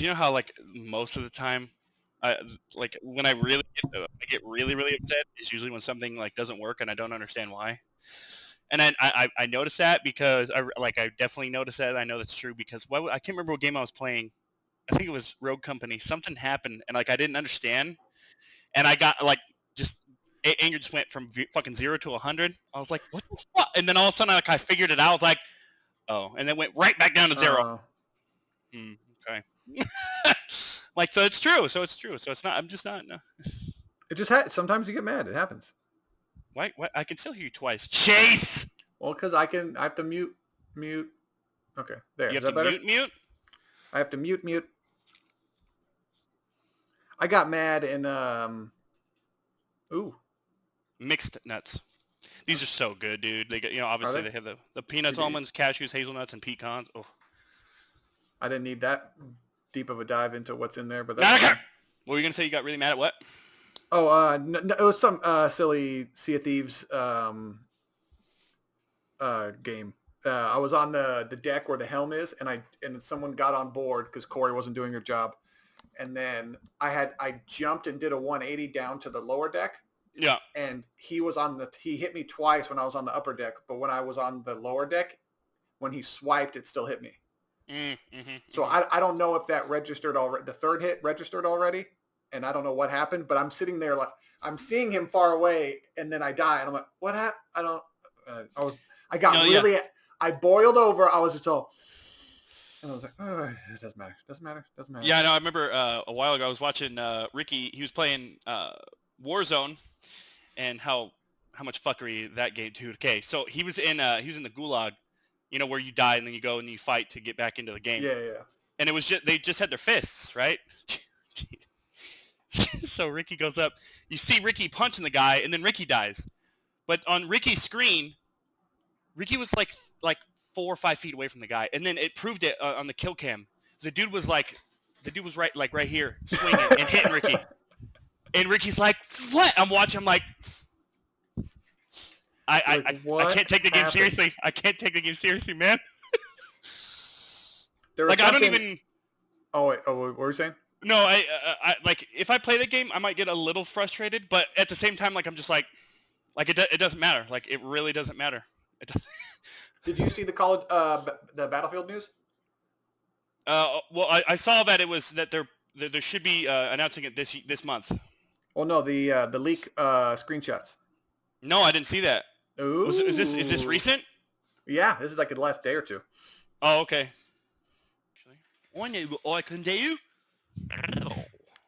you know how like most of the time, like when I get really really upset is usually when something like doesn't work and I don't understand why. And then I noticed that because I definitely noticed that. I know that's true because I can't remember what game I was playing. I think it was Rogue Company. Something happened and like I didn't understand, and I got like just anger just went from fucking 0 to 100. I was like, what the fuck? And then all of a sudden like I figured it out. I was like, oh, and then went right back down to 0. Okay. Like so it's true. So it's true. So it's not. I'm just not. No. It just sometimes you get mad. It happens. Why? I can still hear you twice. Chase. Well, because I have to mute. Okay, there. You Is have that to better? mute. I have to mute. I got mad and ooh, Mixed nuts. These are so good, dude. They get, obviously they have the peanuts, almonds, cashews, hazelnuts, and pecans. Oh. I didn't need that deep of a dive into what's in there, but that's fine. What were you gonna say? You got really mad at what? Oh, no, it was some silly Sea of Thieves game. I was on the deck where the helm is, and someone got on board because Corey wasn't doing her job, and then I jumped and did a 180 down to the lower deck. Yeah. And he hit me twice when I was on the upper deck, but when I was on the lower deck, when he swiped, it still hit me. So I don't know if that registered already. The third hit registered already, and I don't know what happened. But I'm sitting there like I'm seeing him far away, and then I die, and I'm like, "What happened?" I don't. I boiled over. I was just all. And I was like, "Oh, it doesn't matter. Yeah, I know. I remember a while ago I was watching Ricky. He was playing Warzone, and how much fuckery that game, dude. Okay, so he was in the gulag. Where you die and then you go and you fight to get back into the game. Yeah. And it was they just had their fists, right? So Ricky goes up. You see Ricky punching the guy, and then Ricky dies. But on Ricky's screen, Ricky was like 4 or 5 feet away from the guy, and then it proved it on the kill cam. The dude was right here, swinging and hitting Ricky. And Ricky's like, "What?" I'm watching. I'm like, I can't take the game seriously. I can't take the game seriously, man. I don't even. Oh wait. Oh, what were you saying? No, I like if I play the game, I might get a little frustrated, but at the same time, like I'm just like it doesn't matter. Like it really doesn't matter. Did you see the Battlefield news? Well, I saw that it was that there should be announcing it this month. Well, no, the leak screenshots. No, I didn't see that. Ooh. Is this recent? Yeah, this is like the last day or two. Oh, okay. I know what I can do.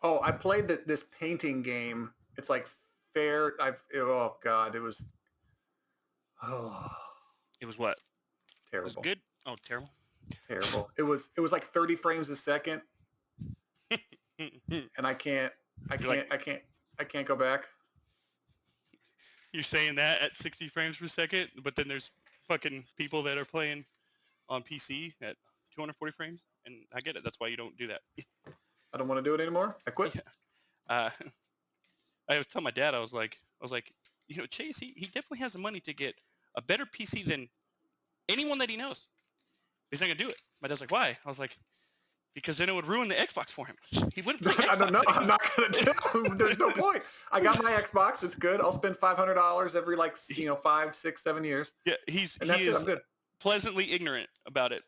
Oh, I played this painting game. It's like fair. Oh god, it was. Oh. It was what? Terrible. It was good. Oh, terrible. Terrible. It was like 30 frames a second, and I can't go back. You're saying that at 60 frames per second, but then there's fucking people that are playing on PC at 240 frames, and I get it. That's why you don't do that. I don't want to do it anymore. I quit. Yeah. I was telling my dad, I was like, Chase, he definitely has the money to get a better PC than anyone that he knows. He's not gonna do it. My dad's like, why? I was like, because then it would ruin the Xbox for him. He wouldn't play Xbox. I don't know. I'm not gonna do it. There's no point. I got my Xbox. It's good. I'll spend $500 every 5, 6, 7 years. Yeah, he is I'm good. Pleasantly ignorant about it,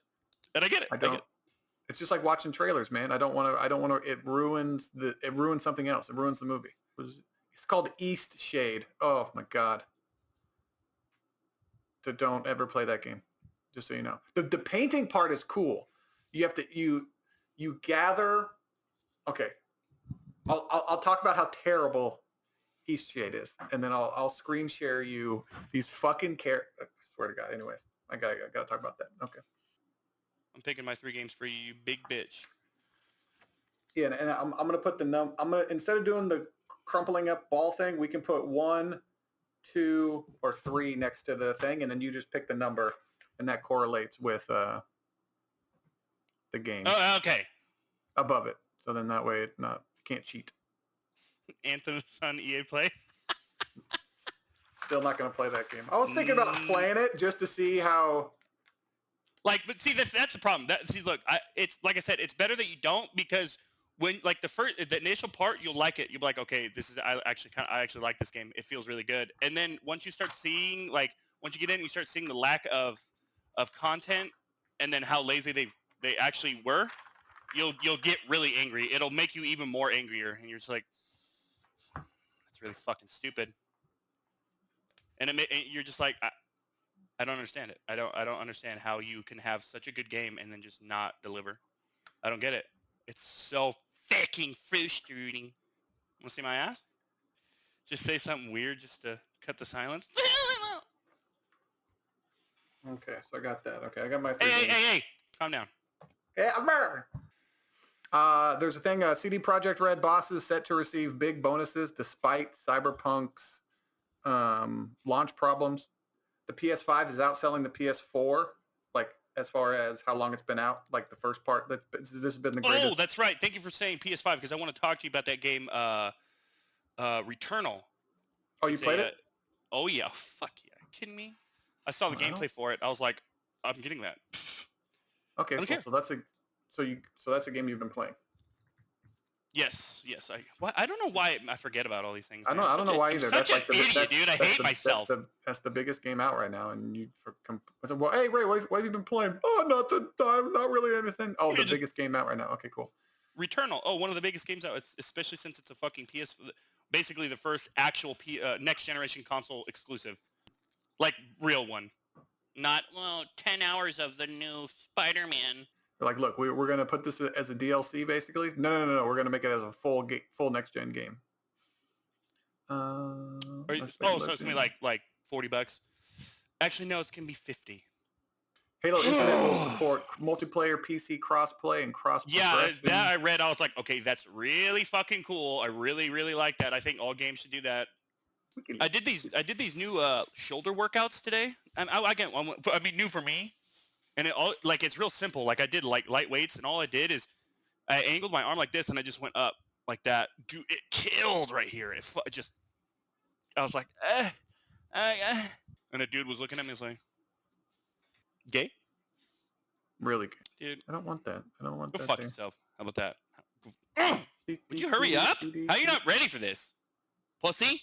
and I get it. I don't. It's just like watching trailers, man. I don't want to. It ruins something else. It ruins the movie. It's called East Shade. Oh my god. So don't ever play that game. Just so you know. The painting part is cool. You have to you gather. Okay. I'll talk about how terrible East Shade is, and then I'll screen share you these fucking I swear to God. Anyways, I gotta talk about that. Okay. I'm picking my 3 games for you, big bitch. Yeah, and I'm gonna put I'm gonna, instead of doing the crumpling up ball thing, we can put 1, 2, or 3 next to the thing, and then you just pick the number, and that correlates with the game. Oh, okay. Above it, so then that way it's not, you can't cheat. Anthem's on EA Play. Still not gonna play that game. I was thinking about playing it just to see how Like, but see, that's the problem. Look, it's like I said, it's better that you don't, because when like the initial part, you'll like it. You'll be like, okay, I actually like this game. It feels really good. And then once you start seeing, like, once you get in, you start seeing the lack of content, and then how lazy they actually were. You'll get really angry. It'll make you even more angrier, and you're just like, it's really fucking stupid. And you're just like, I don't understand it. I don't understand how you can have such a good game and then just not deliver. I don't get it. It's so fucking frustrating. Want to see my ass? Just say something weird just to cut the silence. Okay, so I got that. Okay, I got my Hey, three games. hey, calm down. Hey, America. There's a thing, CD Projekt Red bosses set to receive big bonuses despite Cyberpunk's launch problems. The PS5 is outselling the PS4, like as far as how long it's been out, like the first part. This has been the greatest. Oh, that's right. Thank you for saying PS5, because I want to talk to you about that game, Returnal. Oh, you played it? Oh, yeah. Fuck yeah. Are you kidding me? I saw the gameplay for it. I was like, I'm getting that. Okay, cool. So that's a game you've been playing. Yes. I don't know why I forget about all these things. Man. I don't know why either. I'm such an idiot, dude. I hate myself. That's the biggest game out right now, and I said, well, hey Ray, what have you been playing? Oh, nothing. Not really anything. Oh, the biggest game out right now. Okay, cool. Returnal. Oh, one of the biggest games out. Especially since it's a fucking basically the first actual next generation console exclusive, like real one. Not 10 hours of the new Spider-Man. They're like, look, we're gonna put this as a DLC, basically. No. We're gonna make it as a full next gen game. So it's gonna be like $40. Actually, no, it's gonna be 50. Halo Infinite will support multiplayer PC crossplay and cross progression. Yeah, that I read. I was like, okay, that's really fucking cool. I really, really like that. I think all games should do that. I did these new shoulder workouts today. I mean, new for me. And it's real simple. Like I did like light weights, and all I did is I angled my arm like this, and I just went up like that. Dude, it killed right here. I was like, and a dude was looking at me, was like, gay? Really good. Dude, I don't want that. I don't want go that. fuck yourself. How about that? Would you hurry up? How are you not ready for this? Pussy?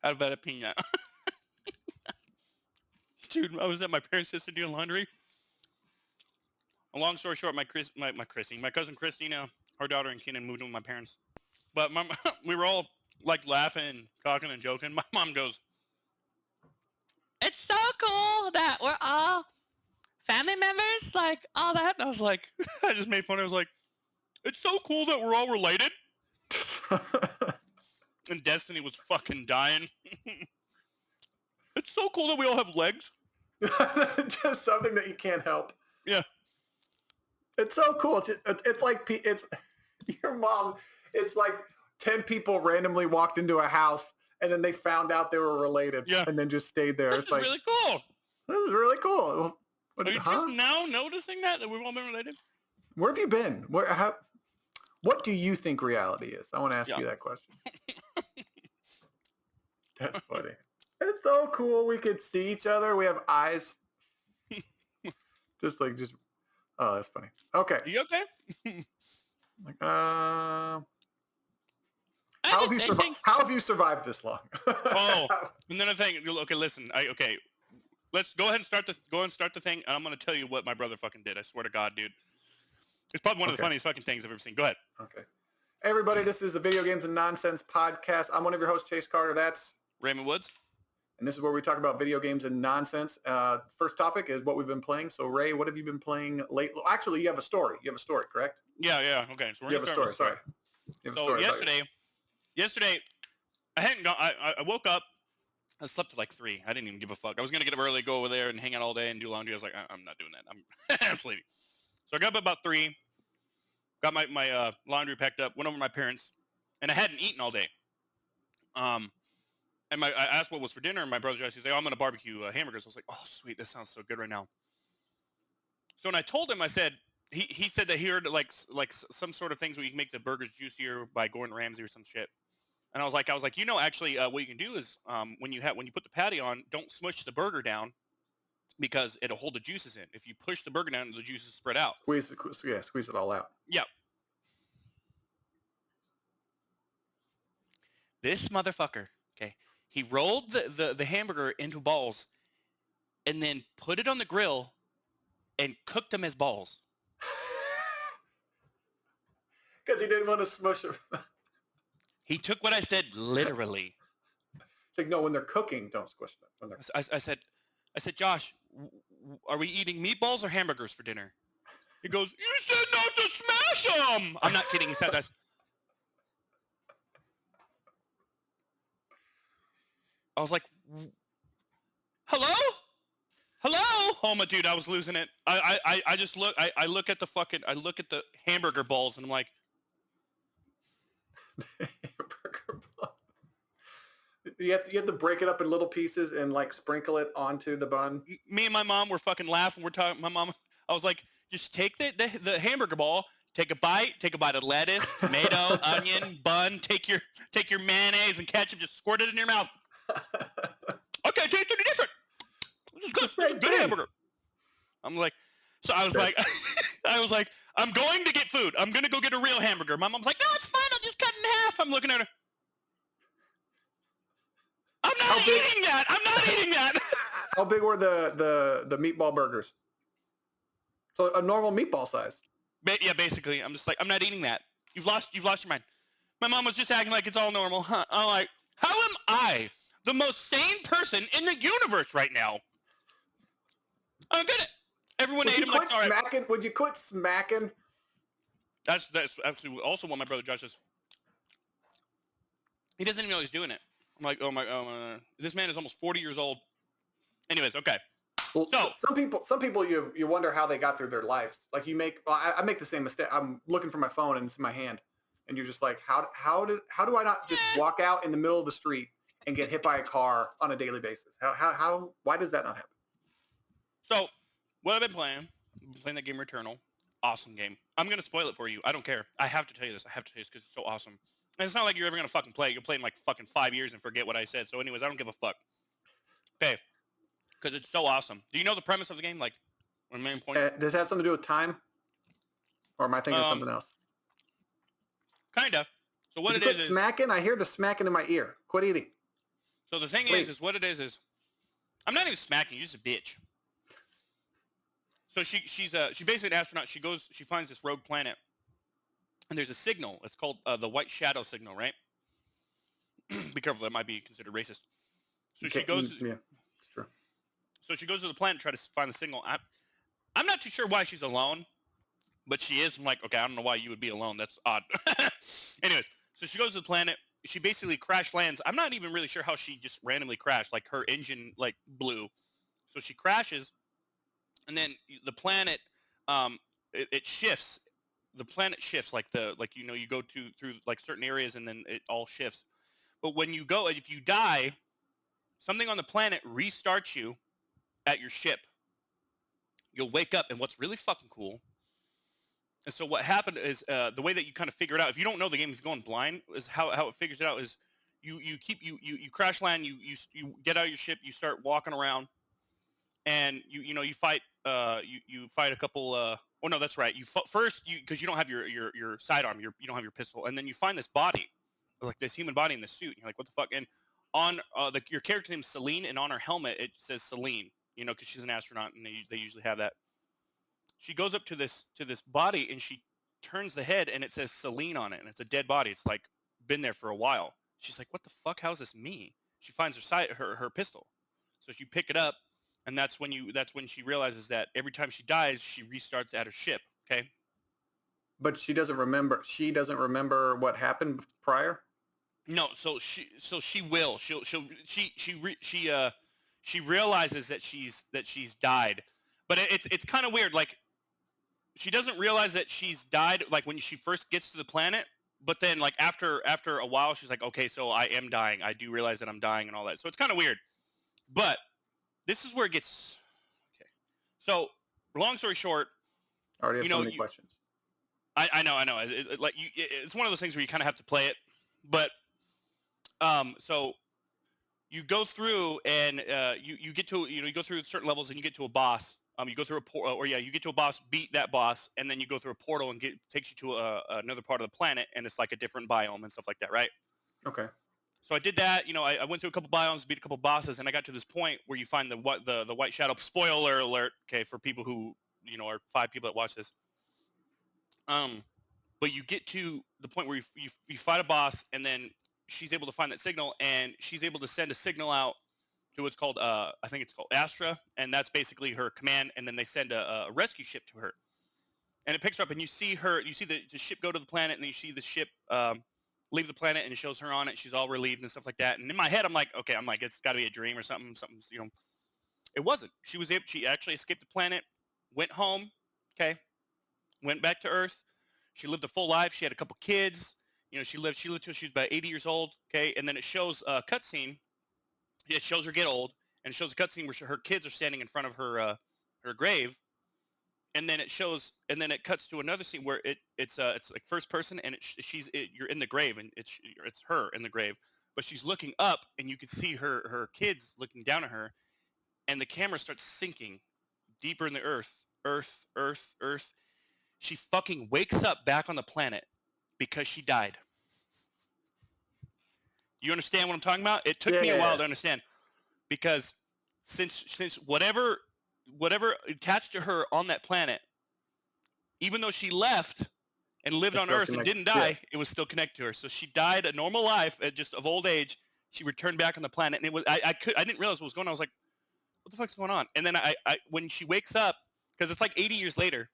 How about a peanut? Dude, I was at my parents' sister doing laundry. A long story short, my cousin Christina, her daughter and Keenan moved in with my parents. But we were all like laughing, talking, and joking. My mom goes, "It's so cool that we're all family members, like all that." And I was like, I just made fun. I was like, "It's so cool that we're all related." And Destiny was fucking dying. It's so cool that we all have legs. Just something that you can't help. Yeah. It's so cool. It's like your mom. It's like 10 people randomly walked into a house and then they found out they were related. Yeah. And then just stayed there. It's like really cool. This is really cool. Are you just now noticing that we've all been related? Where have you been? What do you think reality is? I want to ask you that question. That's funny. It's so cool. We could see each other. We have eyes. Oh, that's funny. Okay. You okay? How have you survived this long? Oh, another thing. Okay, listen. Let's go ahead and start the thing. And I'm gonna tell you what my brother fucking did. I swear to God, dude. It's probably one of the funniest fucking things I've ever seen. Go ahead. Okay. Hey, everybody, this is the Video Games and Nonsense podcast. I'm one of your hosts, Chase Carter. That's Raymond Woods. And this is where we talk about video games and nonsense. First topic is what we've been playing. So, Ray, what have you been playing lately? Actually, you have a story. You have a story, correct? Yeah. Okay. So you have a story. Sorry. Yesterday, I hadn't gone. I woke up. I slept at like 3. I didn't even give a fuck. I was gonna get up early, go over there, and hang out all day and do laundry. I was like, I'm not doing that. I'm sleeping. So I got up about 3. Got my laundry packed up. Went over to my parents, and I hadn't eaten all day. And I asked what was for dinner, and my brother Jesse said, "Oh, I'm gonna barbecue hamburgers." I was like, "Oh, sweet, this sounds so good right now." So when I told him, I said, he said that he heard like some sort of things where you can make the burgers juicier by Gordon Ramsay or some shit. And I was like, actually, what you can do is when you put the patty on, don't smush the burger down. because it'll hold the juices in. If you push the burger down, the juices spread out. Squeeze it all out. Yeah. This motherfucker, okay, he rolled the hamburger into balls and then put it on the grill and cooked them as balls. Because he didn't want to smush them. He took what I said literally. It's like, no, when they're cooking, don't squish them. When they're... I said, Josh, are we eating meatballs or hamburgers for dinner? He goes, you said not to smash them. I'm not kidding. He said that. I was like, hello? Oh my dude, I was losing it. I just look, I look at the hamburger balls and I'm like, hamburger bun. You have to break it up in little pieces and like sprinkle it onto the bun. Me and my mom were fucking laughing. We're talking. My mom, I was like, just take the hamburger ball, take a bite of lettuce, tomato, onion, bun. Take your mayonnaise and ketchup, just squirt it in your mouth. Okay, taste any different. This is good. This is good hamburger. I'm like, so I was like, I'm going to get food. I'm gonna go get a real hamburger. My mom's like, no, it's fine. I'll just cut it in half. I'm looking at her. I'm not eating that. I'm not eating that. How big were the meatball burgers? So a normal meatball size. Yeah, basically. I'm just like, I'm not eating that. You've lost your mind. My mom was just acting like it's all normal. Huh? I'm like, how am I the most sane person in the universe right now? I don't get it. Everyone ate him like, all right. Would you quit smacking? That's actually also what my brother Josh says. He doesn't even know he's doing it. I'm like, oh my, this man is almost 40 years old. Anyways, okay. Well, so some people you wonder how they got through their lives. Like I make the same mistake. I'm looking for my phone and it's in my hand, and you're just like, how do I not just walk out in the middle of the street and get hit by a car on a daily basis? Why does that not happen? So, what I've been playing that game Returnal. Awesome game. I'm going to spoil it for you. I don't care. I have to tell you this. Because it's so awesome. And it's not like you're ever going to fucking play it. You'll play in like fucking 5 years and forget what I said. So anyways, I don't give a fuck. Okay. Because it's so awesome. Do you know the premise of the game? Like, the main point? Does it have something to do with time? Or am I thinking of something else? Kinda. So what it is smacking? I hear the smacking in my ear. Quit eating. So the thing is what it is I'm not even smacking. You're just a bitch. So she's basically an astronaut. She finds this rogue planet, and there's a signal. It's called the white shadow signal, right? Be careful, that might be considered racist. So she goes. Yeah, it's true. So she goes to the planet to try to find the signal. I'm not too sure why she's alone, but she is. I'm like, okay, I don't know why you would be alone. That's odd. Anyways, so she goes to the planet. She basically crash lands. I'm not even really sure how she just randomly crashed. Like her engine like blew. So she crashes. And then the planet, it shifts. The planet shifts you go through like certain areas and then it all shifts. But if you die, something on the planet restarts you at your ship. You'll wake up, and what's really fucking cool. And so what happened is the way that you kind of figure it out. If you don't know the game is going blind, is how it figures it out is you crash land, you get out of your ship, you start walking around. And you fight you fight a couple oh no, that's right, first because you don't have your sidearm, you don't have your pistol, and then you find this body, like this human body in the suit, and you're like, what the fuck? And on your character name's Celine, and on her helmet it says Celine, because she's an astronaut and they usually have that. She goes up to this body and she turns the head and it says Celine on it, and it's a dead body. It's like been there for a while. She's like, what the fuck, how's this me? She finds her pistol, so she pick it up. And that's when she realizes that every time she dies, she restarts at her ship. Okay. But she doesn't remember. She doesn't remember what happened prior. No. So she will. She realizes that she's died. But it's kind of weird. Like, she doesn't realize that she's died. Like when she first gets to the planet. But then like after a while, she's like, okay, so I am dying. I do realize that I'm dying and all that. So it's kind of weird. But this is where it gets okay. So, long story short, I already have so many questions. I know. It's one of those things where you kind of have to play it, but so you go through and you get to you go through certain levels and you get to a boss. You go through you get to a boss, beat that boss, and then you go through a portal and takes you to another part of the planet, and it's like a different biome and stuff like that, right? Okay. So I did that. I went through a couple biomes, beat a couple bosses, and I got to this point where you find the white shadow. Spoiler alert, okay, for people who are 5 people that watch this. But you get to the point where you fight a boss, and then she's able to find that signal, and she's able to send a signal out to what's called I think it's called Astra, and that's basically her command. And then they send a rescue ship to her, and it picks her up, and you see the ship go to the planet, and then you see the ship leave the planet, and it shows her on it. She's all relieved and stuff like that. And in my head, I'm like, okay, it's got to be a dream or something. It wasn't. She actually escaped the planet, went home, okay, went back to Earth. She lived a full life. She had a couple kids. She lived till she was about 80 years old, okay. And then it shows a cutscene. It shows her get old, and it shows a cutscene where her kids are standing in front of her grave. And then it cuts to another scene where it's like first person, and you're in the grave, and it's her in the grave, but she's looking up, and you can see her kids looking down at her, and the camera starts sinking deeper in the earth. She fucking wakes up back on the planet because she died. You understand what I'm talking about? It took me a while to understand, because since whatever attached to her on that planet, even though she left and lived on Earth and didn't die, it was still connected to her. So she died a normal life of old age. She returned back on the planet, and I didn't realize what was going on. I was like, what the fuck's going on? And then I when she wakes up, because it's like 80 years later,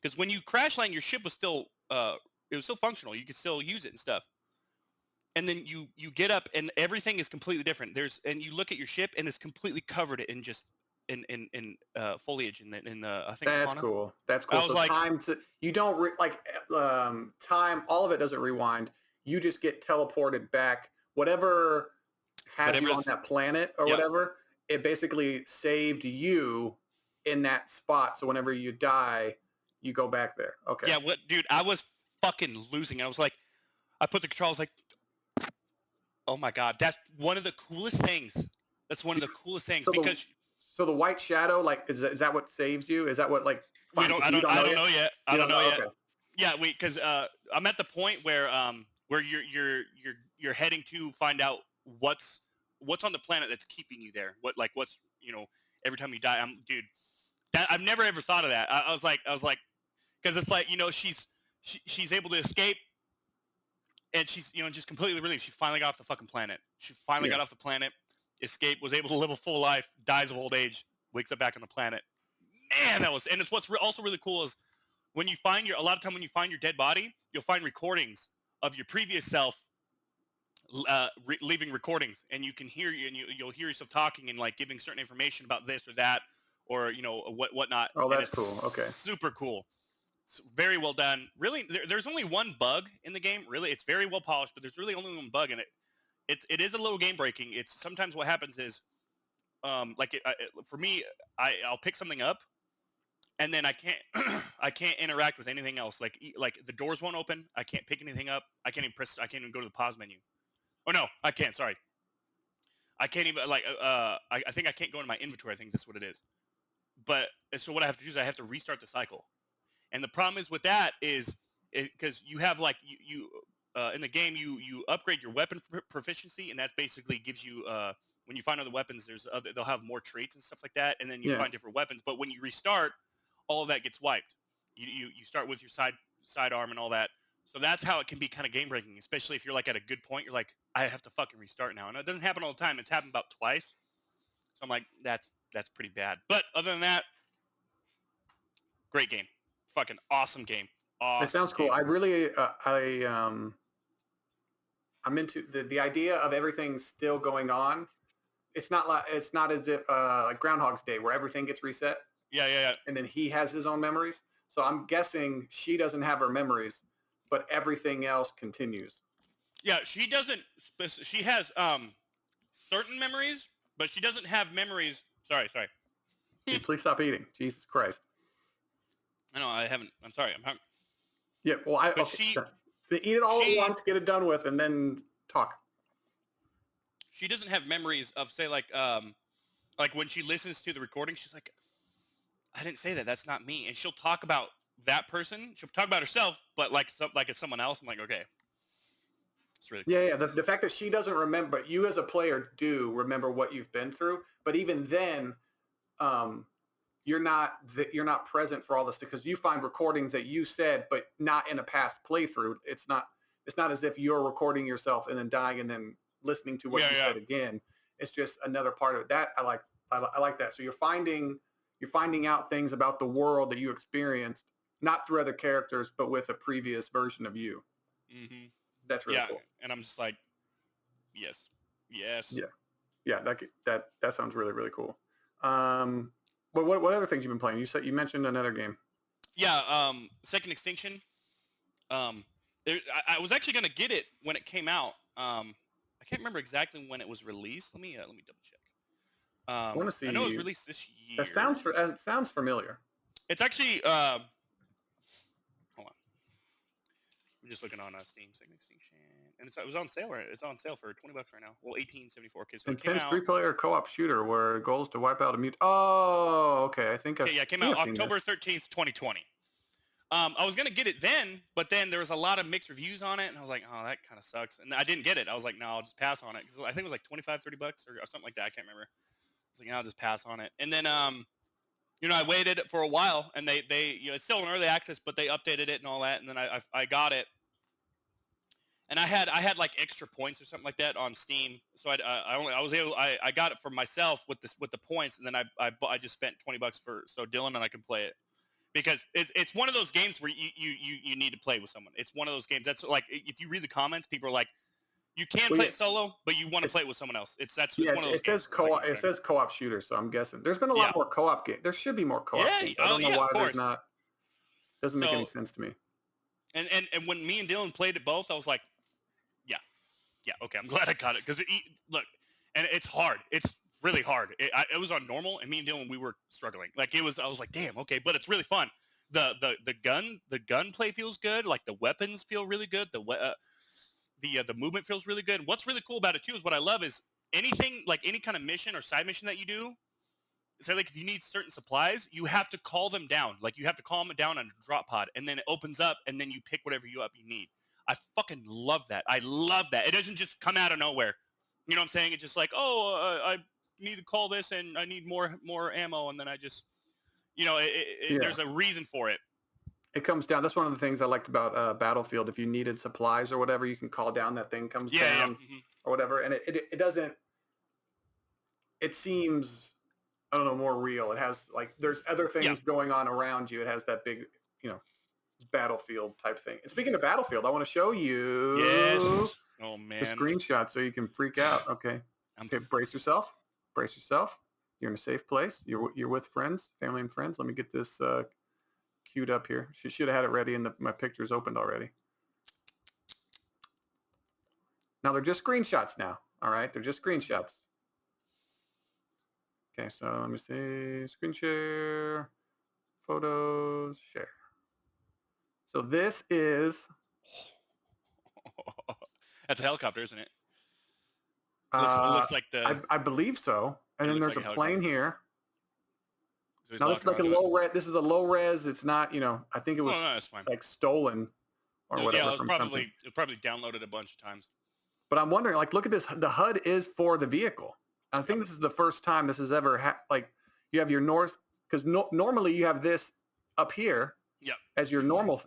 because when you crash land, your ship was still it was still functional. You could still use it and stuff. And then you get up, and everything is completely different. And you look at your ship, and it's completely covered in just in foliage in I think that's fauna. cool. That's cool. I was so like, you don't time. All of it doesn't rewind. You just get teleported back. Whatever has you on that planet or whatever, it basically saved you in that spot. So whenever you die, you go back there. Okay. Yeah, dude? I was fucking losing. I was like, I put the control. I was like, oh my god, that's one of the coolest things. That's one of the coolest things, because so the white shadow, like, is that what saves you? Is that what, like, I don't know yet. I don't know yet. Okay. Yeah, because I'm at the point where you're heading to find out what's on the planet that's keeping you there. What's every time you die, dude. I've never ever thought of that. I was like, because it's like, she's able to escape, and she's just completely relieved. She finally got off the fucking planet. She finally got off the planet, escaped, was able to live a full life, dies of old age, wakes up back on the planet. Man, and it's what's also really cool is when you find a lot of time when you find your dead body, you'll find recordings of your previous self leaving recordings, and you can hear you'll hear yourself talking and like giving certain information about this or that, or whatnot. Oh, that's cool. Okay. Super cool. It's very well done. Really, there's only one bug in the game. Really, it's very well polished, but there's really only one bug in it. It is a little game breaking. It's sometimes what happens is, for me, I'll pick something up, and then I can't I can't interact with anything else. Like the doors won't open. I can't pick anything up. I can't even go to the pause menu. Oh no, I can't. Sorry, I can't even I think I can't go into my inventory. I think that's what it is. But so what I have to do is I have to restart the cycle. And the problem is with that is because you have you in the game you upgrade your weapon proficiency, and that basically gives you when you find other weapons, they'll have more traits and stuff like that, and then you find different weapons. But when you restart, all of that gets wiped. You start with your sidearm and all that. So that's how it can be kind of game breaking, especially if you're like at a good point. You're like, I have to fucking restart now, and it doesn't happen all the time. It's happened about twice. So I'm like, that's pretty bad. But other than that, great game, fucking awesome game. Awesome. It sounds cool. I really, I'm into the idea of everything still going on. It's not as if like Groundhog's Day where everything gets reset. Yeah. And then he has his own memories. So I'm guessing she doesn't have her memories, but everything else continues. Yeah, she doesn't. She has certain memories, but she doesn't have memories. Sorry. Hey, please stop eating. Jesus Christ. I know I haven't. I'm sorry. I'm hungry. Yeah. Well, eat it all at once, get it done with, and then talk. she doesn't have memories of, say, like when she listens to the recording, she's like, I didn't say that. That's not me. And she'll talk about that person. She'll talk about herself, but like it's someone else. I'm like, okay, it's really cool. Yeah. The fact that she doesn't remember, but you as a player do remember what you've been through. But even then, you're not present for all this because you find recordings that you said, but not in a past playthrough. It's not as if you're recording yourself and then dying and then listening to what you said again. It's just another part of it. That I like that. So you're finding out things about the world that you experienced, not through other characters, but with a previous version of you. Mm-hmm. That's really cool. And I'm just like, yes. Yeah. That sounds really, really cool. But what other things you've been playing? You mentioned another game. Yeah. Second Extinction. I was actually gonna get it when it came out. I can't remember exactly when it was released. Let me double check. I want to see. I know it was released this year. That sounds familiar. It's actually hold on. I'm just looking on Steam. Second Extinction, and it was on sale. It's on sale for $20 right now. Well, $18.74. So intense 3-player co-op shooter where goal is to wipe out a mute. Oh, okay. I think. It came out October 13th, 2020. I was gonna get it then, but then there was a lot of mixed reviews on it, and I was like, oh, that kind of sucks. And I didn't get it. I was like, no, I'll just pass on it because I think it was like $25, $30 or something like that. I can't remember. I was like, no, I'll just pass on it. And then I waited for a while, and they it's still in early access, but they updated it and all that, and then I got it. And I had like extra points or something like that on Steam, so I got it for myself with the points, and then I just spent $20 so Dylan and I could play it because it's one of those games where you need to play with someone. It's one of those games that's like if you read the comments, people are like, you can play it solo, but you want to play it with someone else. It's one of those. It says co-op. It says co-op shooter, so I'm guessing there's been a lot more co-op games. There should be more co-op games. I don't know why there's not. Doesn't make any sense to me. And when me and Dylan played it both, I was like, yeah, okay, I'm glad I got it because look, and it's hard. It's really hard. It was on normal, and me and Dylan, we were struggling. Like I was like, damn, okay, but it's really fun. The gunplay feels good. Like the weapons feel really good. The movement feels really good. What's really cool about it too is what I love is anything like any kind of mission or side mission that you do. So like if you need certain supplies, you have to call them down. Like you have to call them down on a drop pod, and then it opens up, and then you pick whatever you need. I fucking love that. I love that. It doesn't just come out of nowhere. You know what I'm saying? It's just like, I need to call this, and I need more ammo, and then I just, there's a reason for it. It comes down. That's one of the things I liked about Battlefield. If you needed supplies or whatever, you can call down. That thing comes down or whatever, and it doesn't. It seems, I don't know, more real. It has like there's other things going on around you. It has that big, Battlefield type thing. And speaking of Battlefield, I want to show you oh man, the screenshot so you can freak out. Okay, brace yourself. You're in a safe place. You're with friends, family and friends. Let me get this queued up here. She should have had it ready, and my picture's opened already. Now they're just screenshots now. All right, they're just screenshots. Okay, so let me see. Screen share, photos, share. So this is... That's a helicopter, isn't it? It looks like the... I believe so. And then there's a plane here. So now this is like a low res. This is a low res. It's not, I think it was like stolen or whatever. Yeah, it probably downloaded a bunch of times. But I'm wondering, like, look at this. The HUD is for the vehicle. I think this is the first time this has ever you have your north, because normally you have this up here as your normal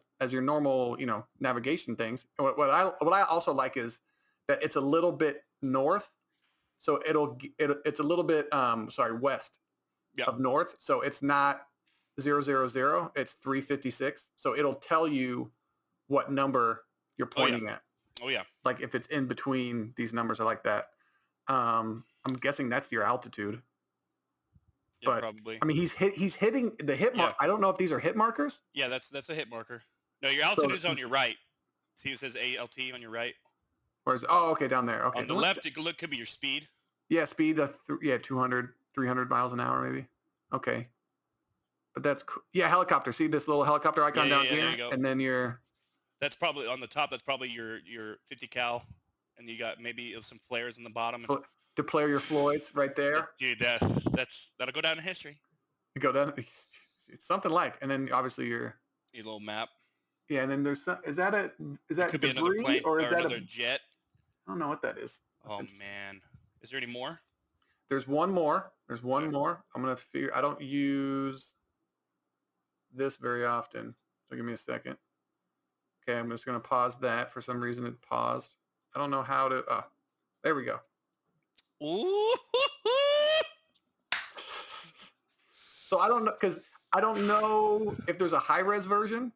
navigation things. What I also like is that it's a little bit north, so it's a little bit west of north, so it's not 000, it's 356, so it'll tell you what number you're pointing at. Oh yeah, like if it's in between these numbers or like that. I'm guessing that's your altitude. Yeah, but probably. I mean, he's hitting the hit mark. I don't know if these are hit markers. Yeah, that's a hit marker. No, your altitude is on your right. See, it says ALT on your right. Where's? Oh, okay, down there. Okay. On the left, it could be your speed. Yeah, speed. 200, 300 miles an hour, maybe. Okay. But that's cool. Yeah, helicopter. See this little helicopter icon down here, there you go. and then your. That's probably on the top. That's probably your 50 cal. and you got maybe some flares in the bottom. And, Declare your Floyds right there. dude, that'll go down in history. You go down. It's something like, and then obviously Your little map. yeah, and then there's some. Is that Could be another debris plane or is that another jet. I don't know what that is. Oh man, is there any more? There's one more. There's one more. I'm gonna figure. I don't use this very often, so give me a second. Okay, I'm just gonna pause that. For some reason, it paused. I don't know how to. There we go. Ooh. So I don't know because I don't know if there's a high res version.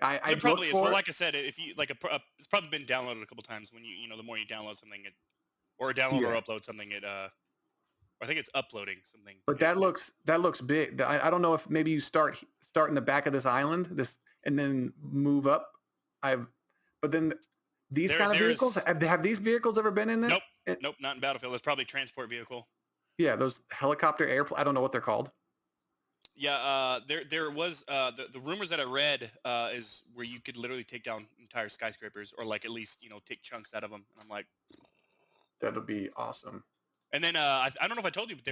I probably is. For Well, it. like I said, if you like it's probably been downloaded a couple times. When the more you download something, or download or upload something, I think it's uploading something. But that looks big. I don't know if maybe you start in the back of this island, and then move up. But then these kind of vehicles have these vehicles ever been in there? Nope, not in Battlefield. It's probably transport vehicle. Yeah, those helicopter airplane. I don't know what they're called. Yeah, there was the rumors that I read is where you could literally take down entire skyscrapers, or like at least take chunks out of them. And I'm like, that would be awesome. And then I don't know if I told you, but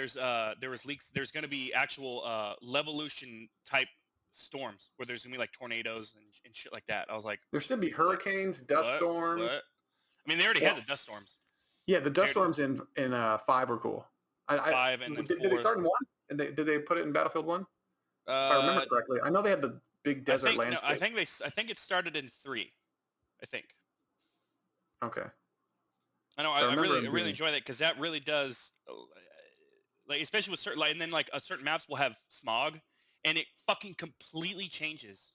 there was leaks. There's going to be actual Levolution type storms where there's going to be like tornadoes and shit like that. I was like, there should be hurricanes, dust storms. What? I mean, they already had the dust storms. Yeah, the dust storms in 5 were cool. 5 and then 4. Did they start in 1? And did they put it in Battlefield 1? If I remember correctly. I know they had the big desert landscape. No, I think it started in 3. I think. Okay. I know. I really enjoy that because that really does, like, especially with certain, and then like certain maps will have smog, and it fucking completely changes.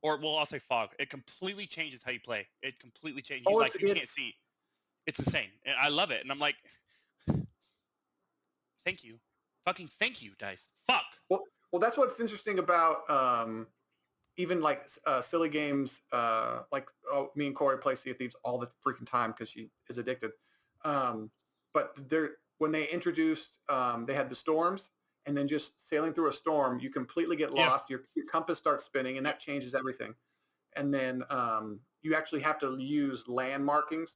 Or well, I'll say fog. It completely changes how you play. It completely changes. You can't see. It's insane, and I love it. And I'm like, thank you, fucking thank you, DICE. Fuck. Well, that's what's interesting about even like silly games. Me and Corey play Sea of Thieves all the freaking time because she is addicted. But when they introduced, they had the storms, and then just sailing through a storm, you completely get lost. Your compass starts spinning, and that changes everything. And then you actually have to use land markings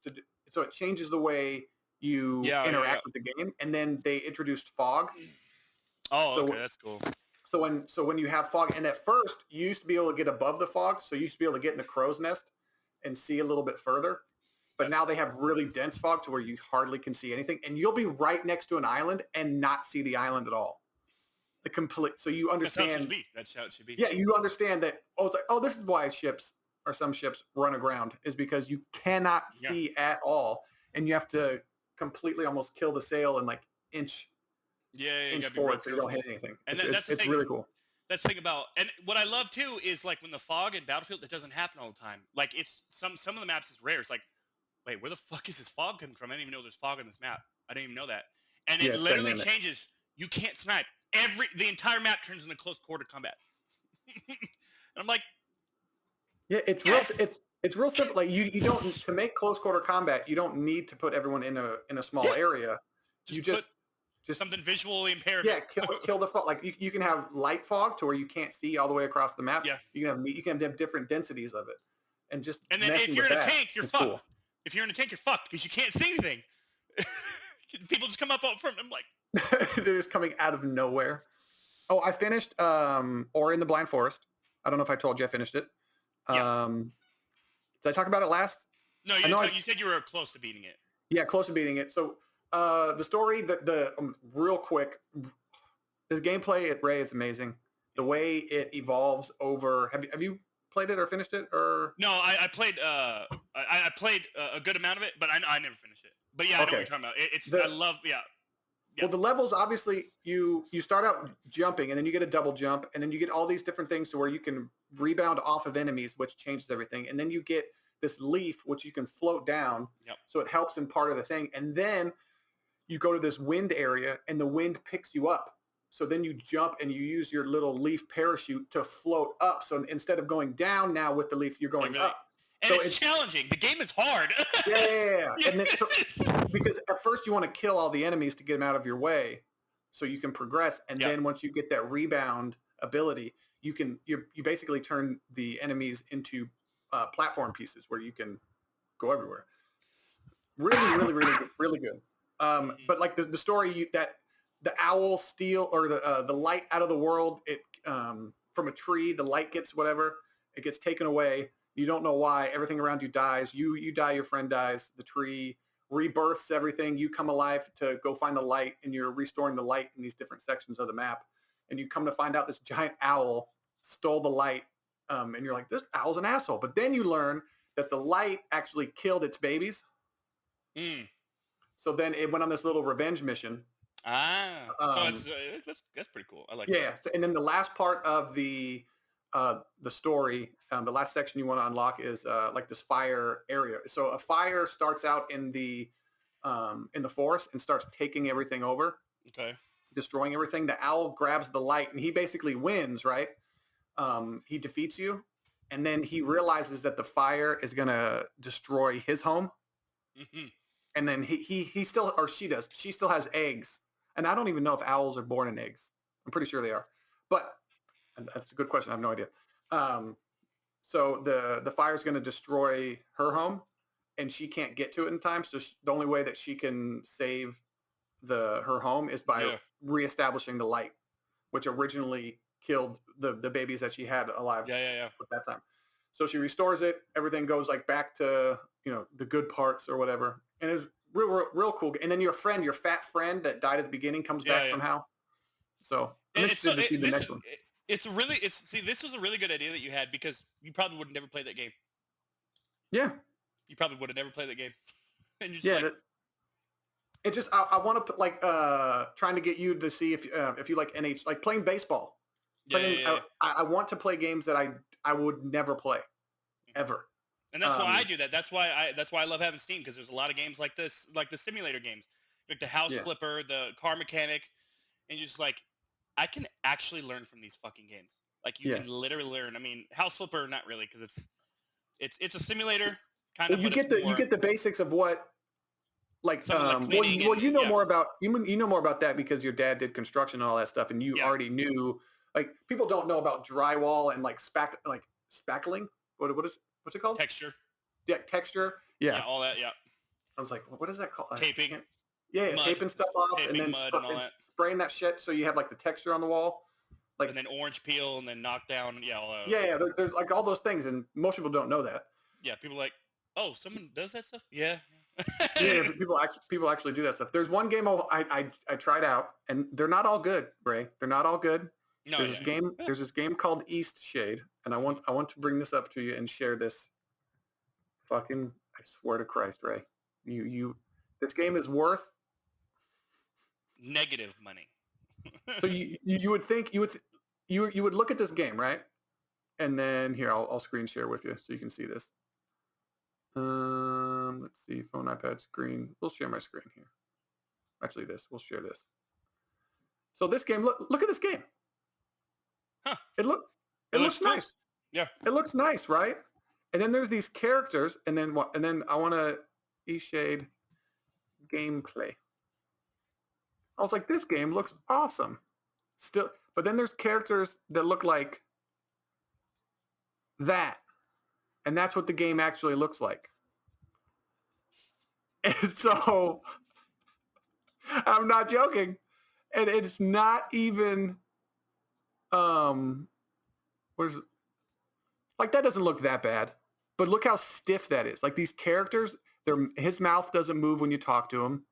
so it changes the way you interact with the game. And then they introduced fog. Oh, okay, that's cool. So when you have fog, and at first you used to be able to get above the fog, so you used to be able to get in the crow's nest and see a little bit further. But now they have really dense fog to where you hardly can see anything, and you'll be right next to an island and not see the island at all. So you understand. That's how it should be. Yeah, you understand that. Oh, it's like, this is why some ships run aground, is because you cannot see at all, and you have to completely almost kill the sail and like inch forward so you don't hit anything. And it's really cool. That's the thing about, and what I love too is like when the fog in Battlefield, it doesn't happen all the time. Like it's some of the maps is rare. It's like, wait, where the fuck is this fog coming from? I didn't even know there's fog in this map. I didn't even know that. And it literally changes. You can't snipe. The entire map turns into close quarter combat. And I'm like, yeah, it's real simple. Like you don't, to make close quarter combat, you don't need to put everyone in a small area. Just something visually impaired. Yeah, kill the fog. Like you can have light fog to where you can't see all the way across the map. Yeah. You can have different densities of it, and then if you're in a tank, you're fucked. Cool. If you're in a tank, you're fucked because you can't see anything. People just come up front. I'm like, they're just coming out of nowhere. Oh, I finished Ori in the Blind Forest. I don't know if I told you I finished it. Did I talk about it last? No, you said you were close to beating it. Yeah, close to beating it. So the story, real quick, the gameplay at Ray is amazing. The way it evolves over. Have you played it or finished it or? No, I played. I played a good amount of it, but I never finished it. But yeah, I know what you're talking about. I love. Yeah. Well, the levels, obviously, you start out jumping, and then you get a double jump, and then you get all these different things to where you can rebound off of enemies, which changes everything. And then you get this leaf, which you can float down, so it helps in part of the thing. And then you go to this wind area, and the wind picks you up. So then you jump, and you use your little leaf parachute to float up. So instead of going down now with the leaf, you're going up. And so it's challenging. The game is hard. Yeah. And then, because at first you want to kill all the enemies to get them out of your way so you can progress. And then once you get that rebound ability, you basically turn the enemies into platform pieces where you can go everywhere. really good. Mhm. But like the story that the owl steal or the light out of the world, it from a tree, the light gets whatever, it gets taken away. You don't know why. Everything around you dies. You die. Your friend dies. The tree rebirths everything. You come alive to go find the light, and you're restoring the light in these different sections of the map. And you come to find out this giant owl stole the light, and you're like, this owl's an asshole. But then you learn that the light actually killed its babies. Mm. So then it went on this little revenge mission. Ah. Oh, Um, that's pretty cool. I like that. yeah. So, and then the last part of the story, the last section you want to unlock is like this fire area. So a fire starts out in the forest and starts taking everything over, Okay. destroying everything. The owl grabs the light and he basically wins, right? He defeats you, and then he realizes that the fire is gonna destroy his home. Mhm. And then he still, or she does, she still has eggs. And I don't even know if owls are born in eggs. I'm pretty sure they are, but that's a good question. I have no idea. Um, so the fire is going to destroy her home, and she can't get to it in time. So the only way that she can save her home is by Yeah. reestablishing the light, which originally killed the babies that she had alive Yeah. at that time. So she restores it. Everything goes like back to the good parts or whatever, and it's real cool. And then your fat friend that died at the beginning, comes back Yeah. somehow. So I'm It's so interested to see the this next is one. it's really it's see this was a really good idea that you had because you probably would have never played that game. Yeah, You probably would have never played that game, and you're just yeah. like, It just I want to put like trying to get you to see if you like like playing baseball. Playing yeah. I want to play games that I would never play ever. And that's why I Um, do that. That's why I love having Steam because there's a lot of games like this, like the simulator games, like the house yeah, flipper, the car mechanic, and you're just like, I can actually learn from these fucking games. Like you yeah. can literally learn. I mean, house flipper, not really, because it's a simulator kind Well, of, but it's you more get the basics of what like some of the well cleaning you know yeah, more about you know more about that because your dad did construction and all that stuff, and you yeah, already knew. Like people don't know about drywall and like spackling. What's it called? texture, Yeah, texture. Yeah, yeah, all that, yeah, I was like, what is that called? I taping, can't. Yeah, mud, taping stuff off and taping then mud, and all that, spraying that shit so you have like the texture on the wall. Like, and then orange peel, and then knockdown, yeah, all that. yeah, there's like all those things, and most people don't know that. Yeah. People like, oh, someone does that stuff. Yeah. Yeah, but people actually do that stuff. There's one game I tried out, and they're not all good, Ray. They're not all good. No, yeah, yeah. There's this game called East Shade, and I want to bring this up to you and share this. Fucking, I swear to Christ, Ray, you, this game is worth. Negative money. So you would think you would look at this game, right? And then here I'll screen share with you so you can see this. Let's see, phone, iPad, screen. We'll share my screen here. Actually, we'll share this. So this game, look at this game. Huh. It It looks looks cool. nice. Yeah. It looks nice, right? And then there's these characters, and then what? And then I want to shade gameplay. I was like, this game looks awesome. Still, but then there's characters that look like that, and that's what the game actually looks like. And so I'm not joking, and it's not even where's like that doesn't look that bad, but look how stiff that is. Like these characters, his mouth doesn't move when you talk to him.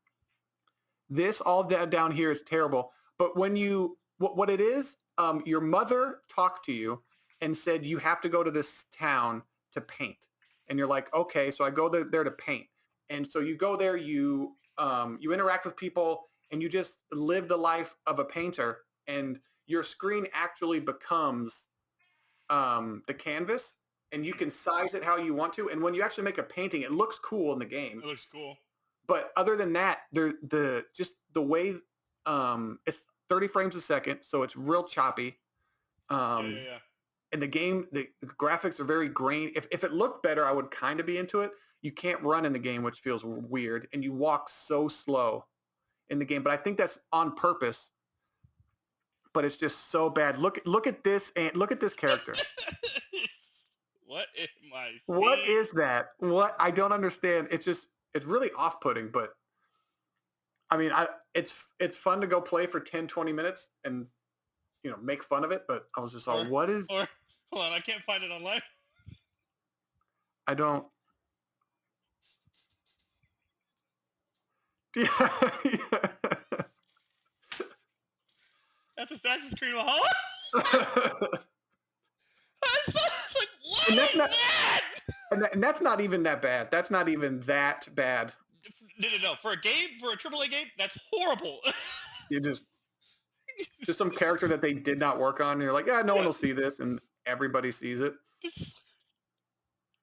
This all down here is terrible. But when you what it is, your mother talked to you and said you have to go to this town to paint, and you're like, okay, so I go there to paint, and so you go there, you interact with people, and you just live the life of a painter, and your screen actually becomes the canvas, and you can size it how you want to. And when you actually make a painting, it looks cool in the game. It looks cool. But other than that, just the way it's 30 frames a second, so it's real choppy. Yeah. And the game, the graphics are very grainy. If it looked better, I would kind of be into it. You can't run in the game, which feels weird, and you walk so slow in the game. But I think that's on purpose. But it's just so bad. Look at this, and look at this character. What am I What seeing? is that? What? I don't understand. It's just it's really off-putting, but I mean, it's fun to go play for 10, 20 minutes and make fun of it. But I was just all, what is? Or hold on, I can't find it online. I don't. Yeah. That's Assassin's Creed Valhalla. It's like, what And is that's not. that? And that's not even that bad. That's not even that bad. No. For a AAA game, that's horrible. You just some character that they did not work on. And you're like, yeah, no one will see this, and everybody sees it.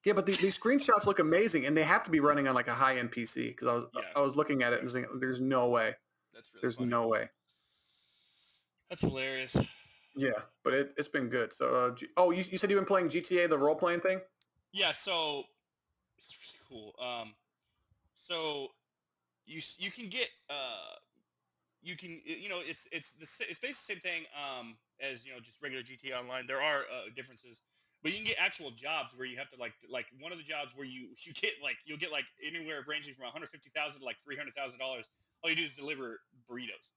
Yeah, but these screenshots look amazing, and they have to be running on like a high-end PC because I was looking at it and saying, there's no way. That's really There's funny. no way. That's hilarious. Yeah, but it's been good. So, you said you've been playing GTA, the role-playing thing? Yeah, so it's really cool. So you can get it's basically the same thing as just regular GTA Online. There are differences, but you can get actual jobs where you have to like one of the jobs where you get you'll get like anywhere ranging from $150,000 to like $300,000. All you do is deliver burritos.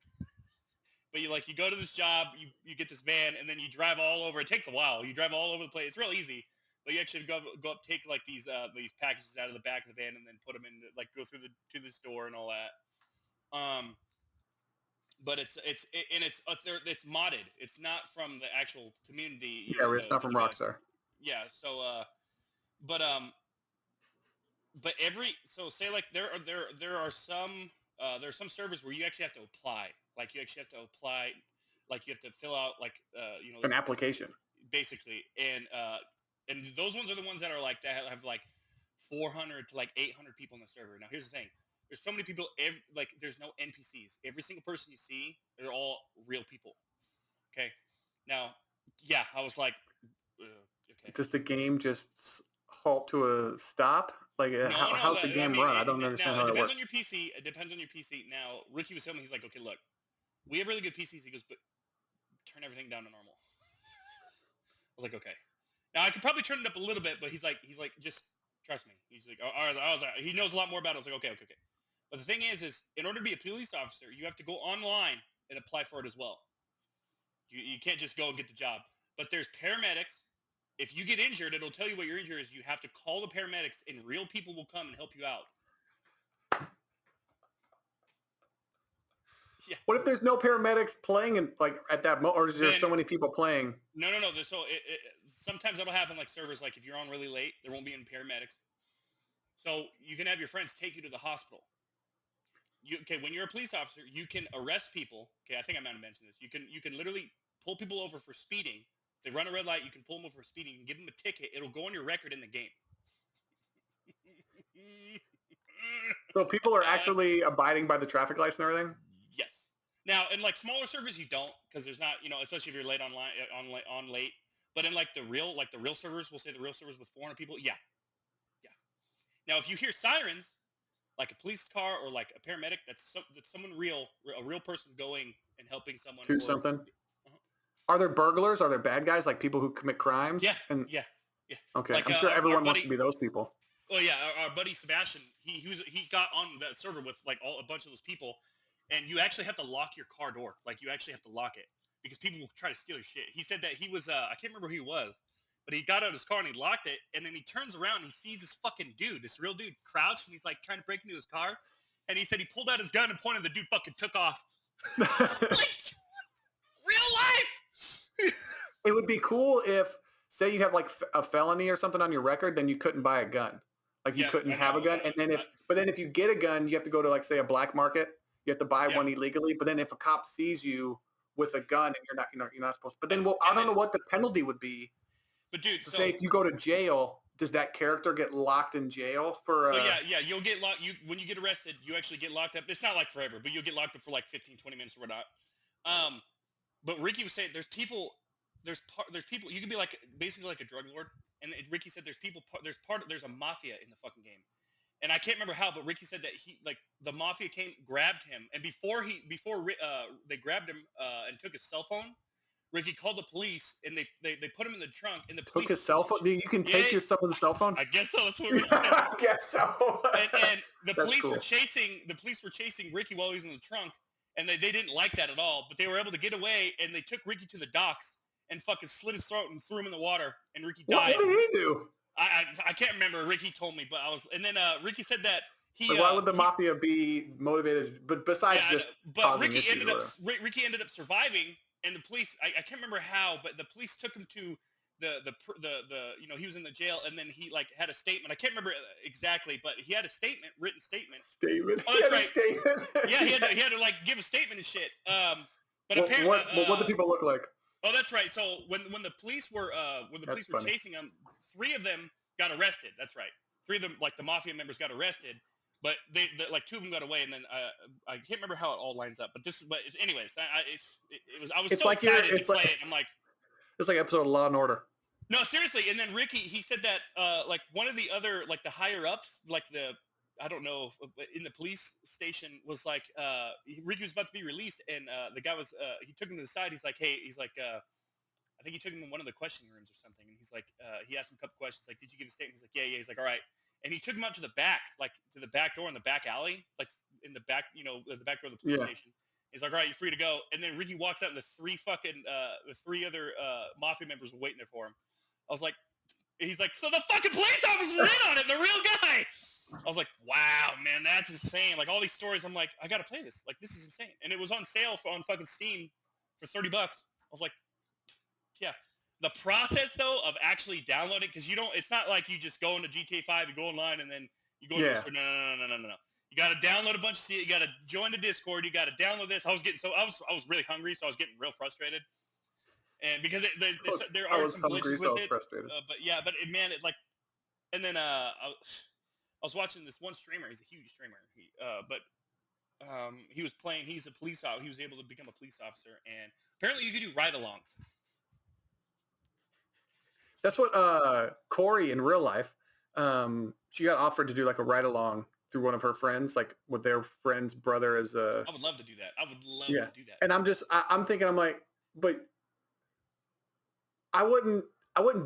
But you go to this job, you get this van, and then you drive all over. It takes a while. You drive all over the place. It's real easy, but you actually go up, take like these packages out of the back of the van, and then put them in go through to the store and all that. But it's modded. It's not from the actual community. Yeah, it's not from Rockstar. Yeah. So, but say like there are some servers where you actually have to apply. Like you actually have to apply. Like you have to fill out an application basically, and those ones are the ones that are like that have like 400 to like 800 people in the server. Now here's the thing. There's so many people, there's no NPCs. Every single person you see, they're all real people. Okay? Now, yeah, I was like, okay. Does the game just halt to a stop? Like, how's the game run? I don't understand how that works. It depends on your PC. Now, Ricky was telling me, he's like, okay, look, we have really good PCs. He goes, but turn everything down to normal. I was like, okay. Now, I could probably turn it up a little bit, but he's like, just trust me. He's like, he knows a lot more about it. I was like, okay. But the thing is in order to be a police officer, you have to go online and apply for it as well. You can't just go and get the job. But there's paramedics. If you get injured, it'll tell you what your injury is. You have to call the paramedics, and real people will come and help you out. Yeah. What if there's no paramedics playing at that moment, or is there so many people playing? No. So sometimes that'll happen like servers. Like if you're on really late, there won't be any paramedics. So you can have your friends take you to the hospital. When you're a police officer, you can arrest people. Okay, I think I might have mentioned this. You can literally pull people over for speeding. If they run a red light, you can pull them over for speeding. You can give them a ticket. It'll go on your record in the game. So people are actually abiding by the traffic lights and everything? Yes. Now, in like smaller servers, you don't, because there's not, especially if you're late on late. But in like the real servers, we'll say the real servers with 400 people, yeah. Now, if you hear sirens, like a police car or like a paramedic, that's someone a real person going and helping someone. Do something? Uh-huh. Are there burglars? Are there bad guys, like people who commit crimes? Yeah. Okay, like, I'm sure everyone wants to be those people. Oh yeah, our buddy Sebastian, he got on that server with like a bunch of those people, and you actually have to lock your car door. Like you actually have to lock it because people will try to steal your shit. He said that he was I can't remember who he was, but he got out of his car and he locked it, and then he turns around and he sees this fucking dude, this real dude, crouched, and he's like trying to break into his car, and he said he pulled out his gun and pointed, the dude fucking took off. Like real life. It would be cool if, say, you have like a felony or something on your record, then you couldn't buy a gun. Like you couldn't have a gun, and then if you get a gun, you have to go to like say a black market. You have to buy one illegally. But then if a cop sees you with a gun and you're not supposed to. But then I don't know what the penalty would be. But dude, so say if you go to jail, does that character get locked in jail for? Yeah, you'll get locked. When you get arrested, you actually get locked up. It's not like forever, but you'll get locked up for like 15, 20 minutes or whatnot. But Ricky was saying there's people. You can be like basically like a drug lord, and Ricky said there's a mafia in the fucking game, and I can't remember how, but Ricky said that the mafia grabbed him, and before they grabbed him and took his cell phone, Ricky called the police, and they put him in the trunk, and the Took police his cell phone. You can take your stuff with a cell phone. I guess so. That's what Ricky did. I guess so. And the That's police cool. were chasing Ricky while he was in the trunk, and they didn't like that at all. But they were able to get away, and they took Ricky to the docks and fucking slit his throat and threw him in the water, and Ricky died. What did he do? I can't remember. Ricky told me, but and then Ricky said that why would the mafia be motivated? But besides Ricky ended up surviving, and the police. I can't remember how, but the police took him to the he was in the jail, and then he like had a statement. I can't remember exactly, but he had a written statement. Oh, that's right. Statement. Yeah, he had to like give a statement and shit. But apparently, what do people look like? Oh, that's right. So when the police were chasing him, 3 of them got arrested. That's right. 3 of them, like the mafia members, got arrested, but they like 2 of them got away, and then I can't remember how it all lines up. But anyways, I was so excited to play it. I'm like, it's like episode of Law and Order. No, seriously. And then Ricky, he said that like one of the other like the higher ups, like I don't know, in the police station was like Ricky was about to be released, and the guy was he took him to the side. He's like, hey, I think he took him in one of the questioning rooms or something, and he's like, he asked him a couple questions, like, did you give a statement? He's like, yeah. He's like, all right. And he took him out to the back, like to the back door in the back alley, like in the back, the back door of the police station. He's like, all right, you're free to go. And then Ricky walks out, and the 3 other mafia members were waiting there for him. I was like, he's like, so the fucking police officers are in on it, the real guy. I was like, wow, man, that's insane. Like all these stories, I'm like, I gotta play this. Like this is insane. And it was on sale on fucking Steam for $30. I was like, yeah. The process though of actually downloading, because it's not like you just go into GTA 5, you go online, and then you go into the store. No. You got to download a bunch of shit. You got to join the Discord. You got to download this. I was really hungry, so I was getting real frustrated. And because there are some glitches with it. And then I was watching this one streamer. He's a huge streamer. He was playing. He's a police officer. He was able to become a police officer, and apparently you could do ride-alongs. That's what Corey in real life. She got offered to do like a ride-along through one of her friends, like with their friend's brother as a. I would love to do that. I would love to do that. And I'm thinking, I'm like, but I wouldn't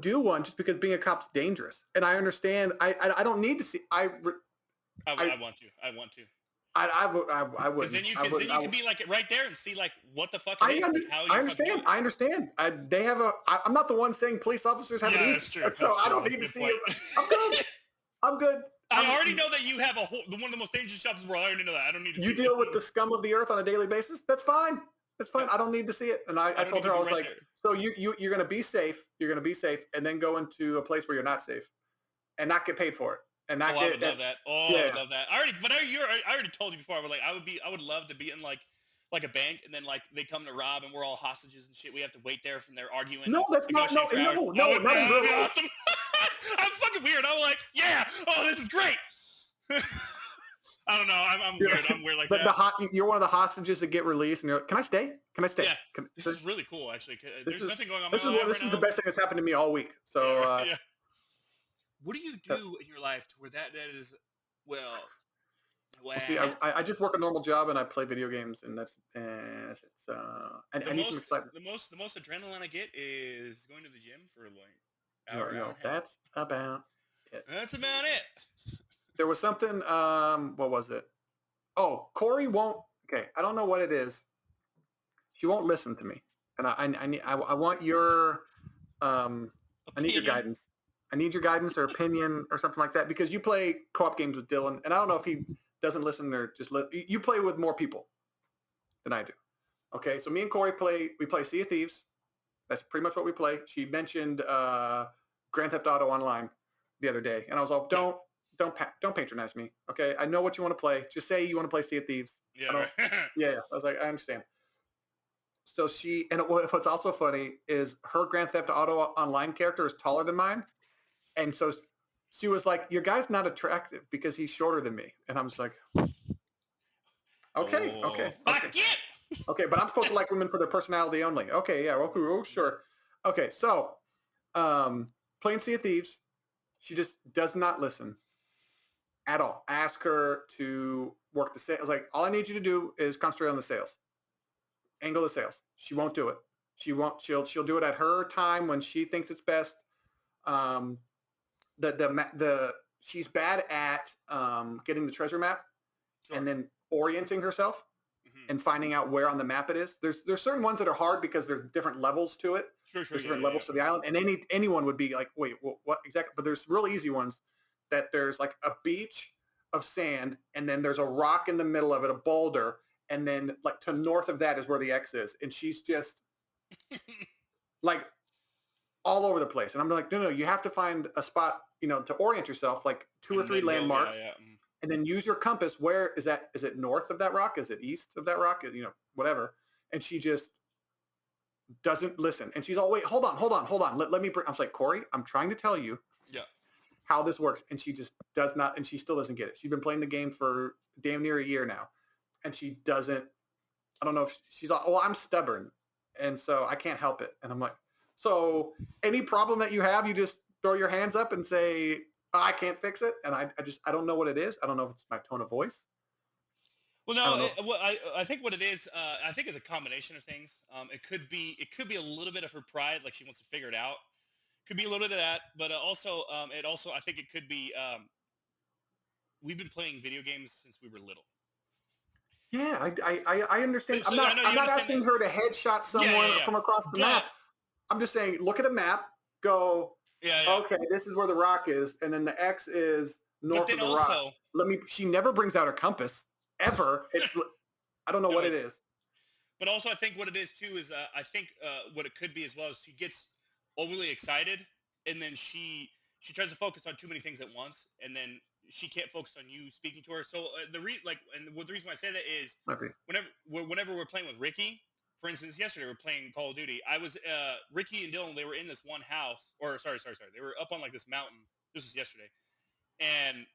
do one just because being a cop's dangerous. And I understand. I don't need to see. I want to. I would. Because then you can be like right there and see like what the fuck. I understand. They have a. I'm not the one saying police officers have it easy. So I don't need to see it. I'm good. I already know that you have one of the most dangerous jobs in the world. I already know that. I don't need to. You deal with the scum of the earth on a daily basis. That's fine. That's fine. I don't need to see it. And I told her, I was like, so you're going to be safe. You're going to be safe, and then go into a place where you're not safe, and not get paid for it. And not I would love that. I would love that. I already told you before. I would love to be in like a bank, and then like they come to rob, and we're all hostages and shit. We have to wait there from their arguing. No, that's not. No, not really. Awesome. I'm fucking weird. I'm like, yeah. Oh, this is great. I don't know. I'm weird. I'm weird like that. You're one of the hostages that get released, and you're like, can I stay? Can I stay? Yeah. This is really cool, actually. There's nothing going on. This is the best thing that's happened to me all week. So. Yeah. What do you do in your life to where that is, well? See, I just work a normal job, and I play video games, and that's it. So, I need some excitement. The most adrenaline I get is going to the gym for like hour. That's about it. That's about it. There was something. What was it? Oh, Corey won't. Okay, I don't know what it is. She won't listen to me, and I want your. I need your guidance. I need your guidance or opinion or something like that, because you play co-op games with Dylan, and I don't know if he doesn't listen or just you play with more people than I do. Okay, so me and Corey play Sea of Thieves. That's pretty much what we play. She mentioned Grand Theft Auto Online the other day, and I was like, don't patronize me. Okay, I know what you want to play. Just say you want to play Sea of Thieves. Yeah. Yeah. I was like, I understand. So what's also funny is her Grand Theft Auto Online character is taller than mine. And so she was like, your guy's not attractive because he's shorter than me. And I'm just like, okay. Okay, but I'm supposed to like women for their personality only. Okay, yeah, okay, oh, sure. Okay, so playing Sea of Thieves, she just does not listen at all. Ask her to work the sales. Like, all I need you to do is concentrate on the sales. Angle the sales. She won't do it. She won't. She'll do it at her time when she thinks it's best. Um, the she's bad at getting the treasure map Sure. and then orienting herself Mhm. and finding out where on the map it is. There's certain ones that are hard because there's different levels to it. Sure. There's different levels to the island, and anyone would be like, wait, what exactly? But there's real easy ones that there's like a beach of sand, and then there's a rock in the middle of it, a boulder, and then like to north of that is where the X is, and she's just like all over the place. And I'm like, no, you have to find a spot, to orient yourself, like two or three landmarks, and then use your compass. Where is that? Is it north of that rock? Is it east of that rock? Whatever. And she just doesn't listen. And she's all, wait, hold on. Let me bring, I was like, Corey, I'm trying to tell you Yeah. how this works. And she just does not, and she still doesn't get it. She's been playing the game for damn near a year now. And she doesn't, I don't know if she's all, well, I'm stubborn. And so I can't help it. And I'm like, so any problem that you have, you just throw your hands up and say, oh, I can't fix it. And I don't know what it is. I don't know if it's my tone of voice. Well, no, I think what it is, I think it's a combination of things. It could be a little bit of her pride, like she wants to figure it out. Could be a little bit of that, but also I think it could be, we've been playing video games since we were little. Yeah, I understand. So, I'm not asking her to headshot someone from across the map. I'm just saying, look at a map, go, okay, this is where the rock is, and then the X is north of the rock. She never brings out her compass, ever. It's, I don't know what it is. But also I think what it is too is, I think what it could be as well is she gets overly excited, and then she tries to focus on too many things at once, and then she can't focus on you speaking to her. So the reason why I say that is whenever we're playing with Ricky, for instance, yesterday we're playing Call of Duty. I was Ricky and Dylan. They were in this one house, or sorry. They were up on like this mountain. This was yesterday, and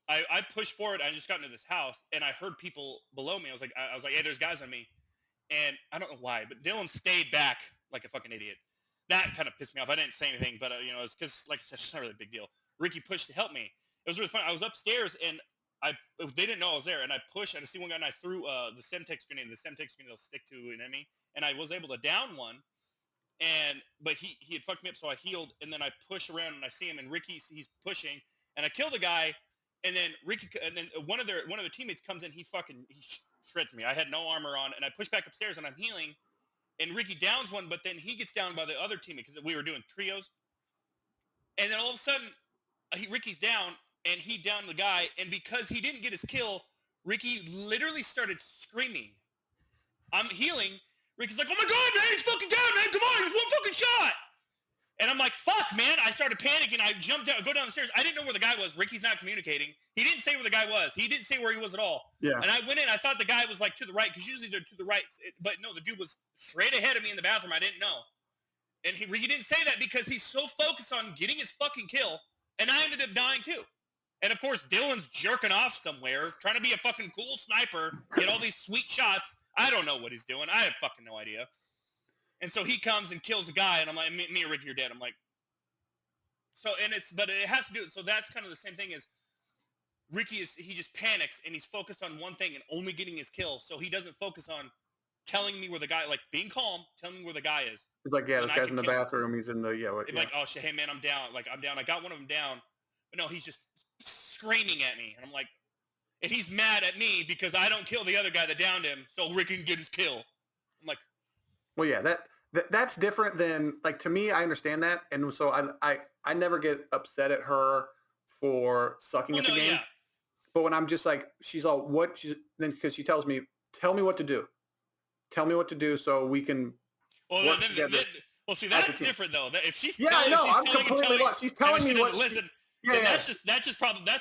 I pushed forward. I just got into this house, and I heard people below me. I was like, hey, there's guys on me, and I don't know why, but Dylan stayed back like a fucking idiot. That kind of pissed me off. I didn't say anything, but it's because, like I said, it's not really a big deal. Ricky pushed to help me. It was really fun. I was upstairs, and they didn't know I was there, and I pushed, and I see one guy, and I threw the Semtex grenade. The Semtex grenade will stick to an enemy, and I was able to down one, but he had fucked me up, so I healed, and then I push around, and I see him, and he's pushing, and I kill the guy, and then one of their teammates comes in, he shreds me. I had no armor on, and I push back upstairs, and I'm healing, and Ricky downs one, but then he gets down by the other teammate because we were doing trios, and then all of a sudden, Ricky's down, and he downed the guy, and because he didn't get his kill, Ricky literally started screaming. I'm healing. Ricky's like, oh my God, man, he's fucking down, man. Come on, he's one fucking shot. And I'm like, fuck, man. I started panicking. I jumped down, go down the stairs. I didn't know where the guy was. Ricky's not communicating. He didn't say where the guy was. He didn't say where he was at all. Yeah. And I went in. I thought the guy was like to the right, because usually they're to the right. But no, the dude was straight ahead of me in the bathroom. I didn't know. And Ricky didn't say that because he's so focused on getting his fucking kill. And I ended up dying too. And of course, Dylan's jerking off somewhere, trying to be a fucking cool sniper, get all these sweet shots. I don't know what he's doing. I have fucking no idea. And so he comes and kills the guy, and I'm like, me and Ricky are dead. I'm like, but it has to do, so that's kind of the same thing as Ricky he just panics, and he's focused on one thing and only getting his kill, so he doesn't focus on telling me where the guy, like being calm, telling me where the guy is. It's like, yeah, this guy's in the bathroom. He's in the, like, oh shit, hey man, I'm down. Like, I'm down. I got one of them down. But no, he's just screaming at me. And I'm like, and he's mad at me because I don't kill the other guy that downed him, so Rick can get his kill. I'm like, well, yeah, that's different than, like, to me, I understand that. And so I never get upset at her for sucking at the game. Yeah. But when I'm just like, she's all, then because she tells me, tell me what to do. Tell me what to do so we can work together. Well, see, that's different though. If she's I know. I'm completely lost. She's telling me what. Listen. That's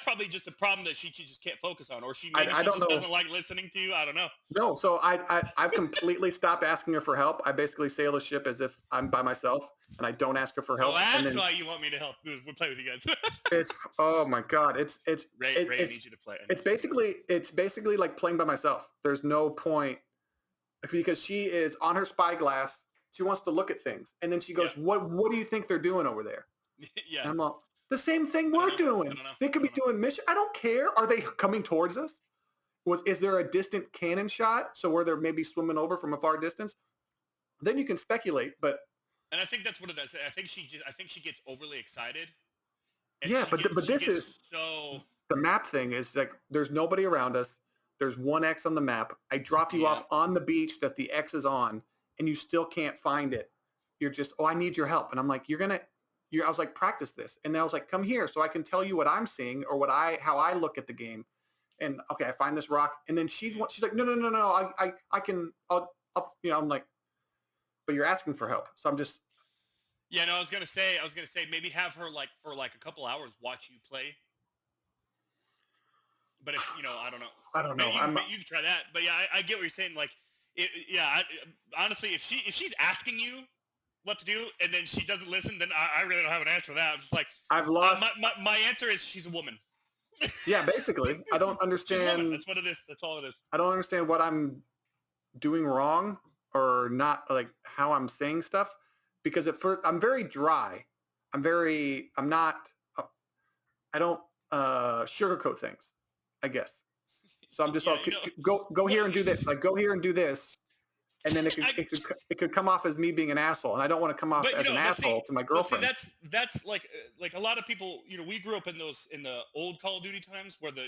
probably just a problem that she just can't focus on, or she doesn't like listening to you. I don't know. No, so I've completely stopped asking her for help. I basically sail the ship as if I'm by myself, and I don't ask her for help. Well, that's why you want me to help. We'll play with you guys. It's, oh my God, Ray needs you to play. It's basically like playing by myself. There's no point because she is on her spyglass. She wants to look at things, and then she goes, "What do you think they're doing over there?" Yeah. And I'm like, the same thing we're doing. They could be doing mission. I don't care. Are they coming towards us? Is there a distant cannon shot? So where they're maybe swimming over from a far distance? then you can speculate. But And I think that's what it does. I think she gets overly excited, and yeah, but she this gets is so the map thing is like there's nobody around us. There's one X on the map. I drop you yeah. off on the beach that the X is on, and you still can't find it. You're just, oh, I need your help. And I'm like, I was like, practice this. And then I was like, come here so I can tell you what I'm seeing or how I look at the game. And okay, I find this rock. And then she's like, no, I can, I'm like, but you're asking for help. So I'm just. Yeah, no, I was gonna say maybe have her like for like a couple hours watch you play. But if I don't know. I don't know. You can try that. But yeah, I get what you're saying. Like, honestly, if she's asking you what to do and then she doesn't listen, then I really don't have an answer for that. I'm just like, I've lost. My answer is she's a woman. Yeah, basically, I don't understand. That's what it is. That's all it is. I don't understand what I'm doing wrong or not, like how I'm saying stuff, because at first I'm very dry. I'm not. I don't sugarcoat things, I guess. So I'm just go here and do this. Like go here and do this, and then it could come off as me being an asshole, and I don't want to come off as an asshole to my girlfriend. See, that's like a lot of people. We grew up in the old Call of Duty times where the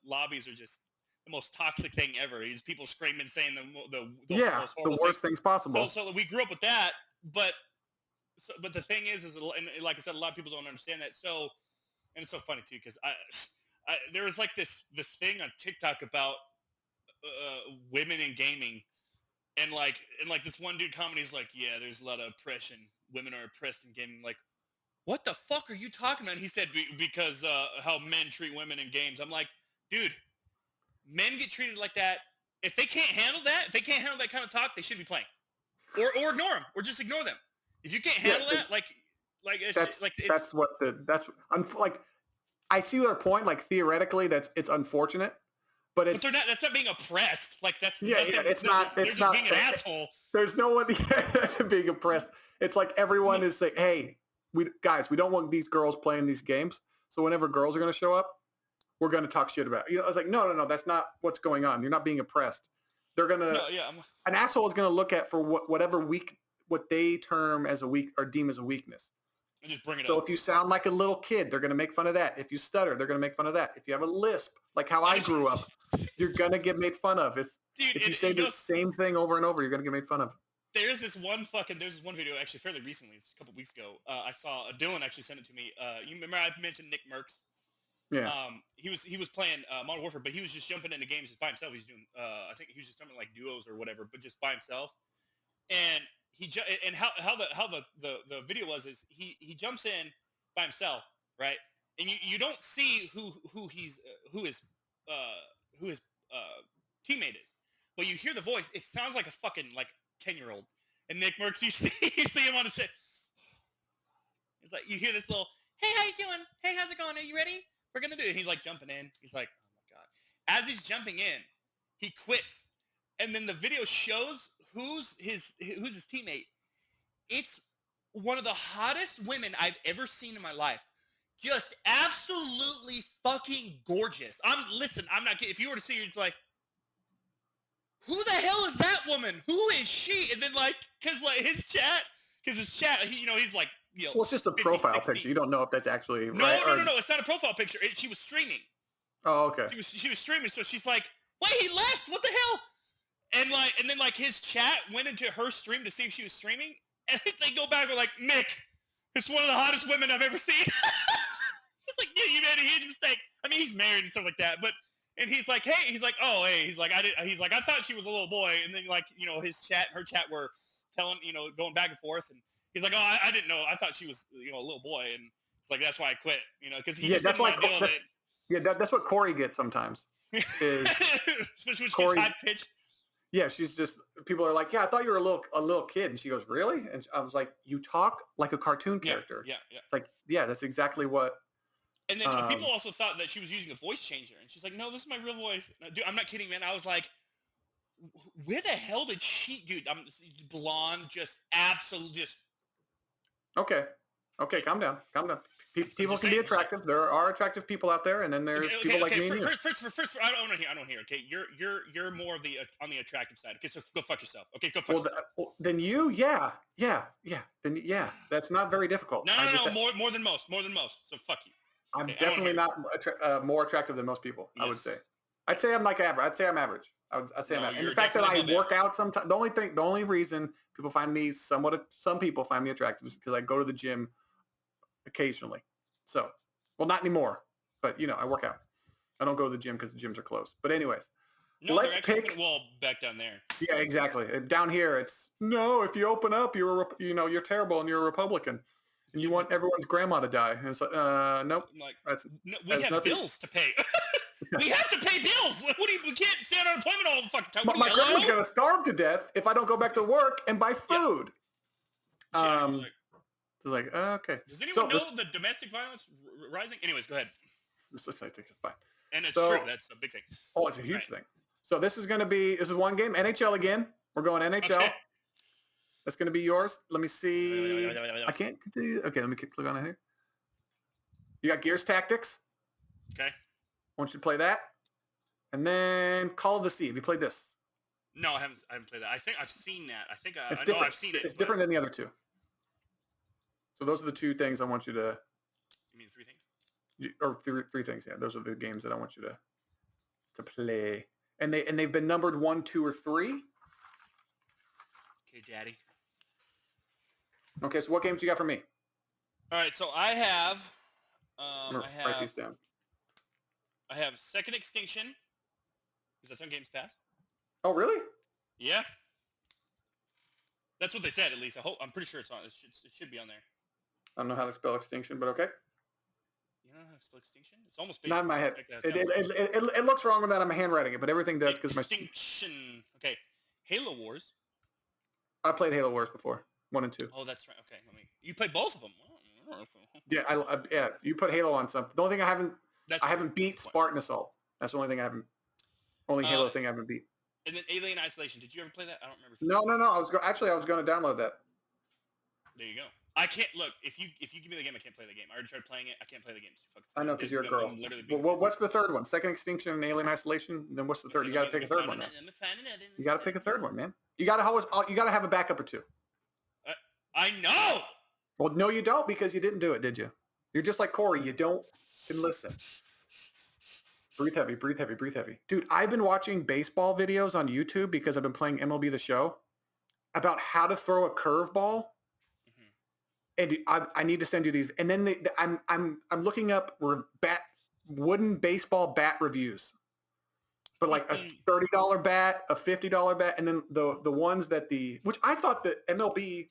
lobbies are just the most toxic thing ever. These people screaming, saying the worst things possible. So we grew up with that, but the thing is, and like I said, a lot of people don't understand that. So, and it's so funny too because there was like this thing on TikTok about women in gaming, and like this one dude commented, like, yeah, there's a lot of oppression. Women are oppressed in gaming. Like, what the fuck are you talking about? And he said because how men treat women in games. I'm like, dude, men get treated like that. If they can't handle that, kind of talk, they shouldn't be playing, or ignore them, or just ignore them. If you can't handle that, I see their point. Like theoretically, it's unfortunate, but they're not. That's not being oppressed. Like that's it's not. It's not being an asshole. There's no one being oppressed. It's like everyone is saying, "Hey, we don't want these girls playing these games. So whenever girls are going to show up, we're going to talk shit about it." I was like, no, that's not what's going on. You're not being oppressed. They're gonna. No, yeah, an asshole is going to look at for what they term as a weak or deem as a weakness. And just bring it up. So if you sound like a little kid, they're going to make fun of that. If you stutter, they're going to make fun of that. If you have a lisp, like how I grew up, you're going to get made fun of. If you say the same thing over and over, you're going to get made fun of. There's this one video actually fairly recently, a couple weeks ago. I saw Dylan actually sent it to me. You remember I mentioned Nick Merckx? Yeah. He was playing Modern Warfare, but he was just jumping into games just by himself. He's doing I think he was just jumping like duos or whatever, but just by himself. And how the video was is he jumps in by himself, right? And you don't see who his teammate is, but you hear the voice. It sounds like a fucking like 10-year-old. And Nick Merckx, you see him on the set. It's like you hear this little, "Hey, how you doing? Hey, how's it going? Are you ready? We're gonna do it." He's like jumping in. He's like, oh my god. As he's jumping in, he quits. And then the video shows who's his teammate. It's one of the hottest women I've ever seen in my life. Just absolutely fucking gorgeous. I'm not kidding. If you were to see her, it's like, who the hell is that woman? Who is she? And then because his chat, he's like, well, it's just a 50, profile 60. Picture. You don't know if that's actually right. No. It's not a profile picture. She was streaming. Oh, okay. She was streaming, so she's like, wait, he left. What the hell? And then his chat went into her stream to see if she was streaming, and they go back and like, Nick, it's one of the hottest women I've ever seen. He's like, yeah, you made a huge mistake. I mean, he's married and stuff like that, but and he's like, hey, I thought she was a little boy, and then her chat were telling, going back and forth, and he's like, oh, I didn't know, I thought she was, a little boy, and it's like that's why I quit, because he just didn't want to deal with it. Yeah, that's what Corey gets sometimes. Is Especially when she's high pitched. Yeah, she's just, people are like, yeah, I thought you were a little kid. And she goes, really? And I was like, you talk like a cartoon character. Yeah. It's like, yeah, that's exactly what. And then people also thought that she was using a voice changer. And she's like, no, this is my real voice. Dude, I'm not kidding, man. I was like, where the hell did she, dude, I'm blonde, just absolutely just. Okay, calm down. People can be attractive. There are attractive people out there, and then there's people like me and you. First, I don't want to hear. Okay, you're more of the on the attractive side. Okay, so go fuck yourself. Okay, go fuck yourself. Then you, yeah. Then yeah, that's not very difficult. No, more than most. So fuck you. I'm definitely not more attractive than most people. Yes. I would say. I'd say I'm like average. I'd say I'm average. I'd say I'm average. And the fact that I work out sometimes, the only reason people find me some people find me attractive is because I go to the gym occasionally. So, well, not anymore, but I work out. I don't go to the gym because the gyms are closed. But anyways, let's pick. Well, back down there. Yeah, exactly. Down here, it's no. If you open up, you're terrible and you're a Republican. And you want everyone's grandma to die. And it's like, nope. We have bills to pay. We have to pay bills. We can't stay on unemployment all the fucking time. But my grandma's going to starve to death if I don't go back to work and buy food. Yeah. Okay. Does anyone know the domestic violence rising? Anyways, go ahead. It's fine. And it's true. That's a big thing. Oh, it's a huge thing. So this is one game. NHL again. We're going NHL. Okay. That's going to be yours. Let me see. I can't continue. Okay, let me click on it here. You got Gears Tactics. Okay. I want you to play that. And then Call of the Sea. Have you played this? No, I haven't played that. I think I've seen that. I know I've seen it. It's different than the other two. So those are the two things I want you to... You mean 3 things? Or three things, yeah. Those are the games that I want you to play. And they've been numbered 1, 2, or 3. Okay, Daddy. Okay, so what games do you got for me? All right, so I have... write these down. I have Second Extinction. Is that on Games Pass? Oh, really? Yeah. That's what they said, at least. I'm pretty sure it's on. It should be on there. I don't know how to spell extinction, but okay. You don't know how to spell extinction? It's almost not in my head. It looks wrong with that. I'm handwriting it, but everything does because my extinction. Okay, Halo Wars. I played Halo Wars before, 1 and 2. Oh, that's right. Okay, you played both of them. Yeah, You put Halo on something. The only thing I haven't beat Spartan Assault. That's the only thing I haven't. Only Halo thing I haven't beat. And then Alien Isolation. Did you ever play that? I don't remember. No. I was going to download that. There you go. I can't look. If you give me the game, I can't play the game. I already tried playing it. I can't play the game. I know because you're a girl. Well, what's the third one? Second Extinction and Alien Isolation. Then what's the third? You got to pick a third one. You got to pick a third one, man. You got to have a backup or two. I know. Well, no, you don't because you didn't do it, did you? You're just like Corey. You don't listen. Breathe heavy, breathe heavy, breathe heavy. Dude, I've been watching baseball videos on YouTube because I've been playing MLB The Show about how to throw a curveball. And I need to send you these. And then I'm looking up wooden baseball bat reviews. But like a $30 bat, a $50 bat, and then the ones that which I thought that MLB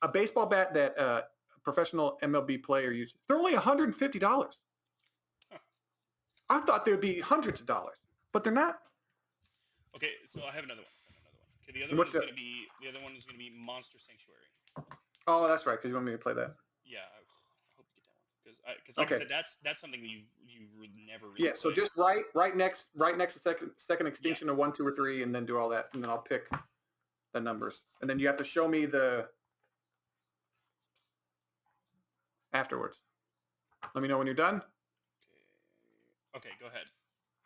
a baseball bat that a professional MLB player uses, they're only $150. Huh. I thought there'd be hundreds of dollars, but they're not. Okay, so I have another one. Okay, the other one is going to be Monster Sanctuary. Oh, that's right, because you want me to play that. Yeah, I hope you get that one because like I said, that's something that you never really. Yeah, so just right next to second extinction of 1, 2, or 3, and then do all that, and then I'll pick the numbers, and then you have to show me the afterwards. Let me know when you're done. Okay, go ahead.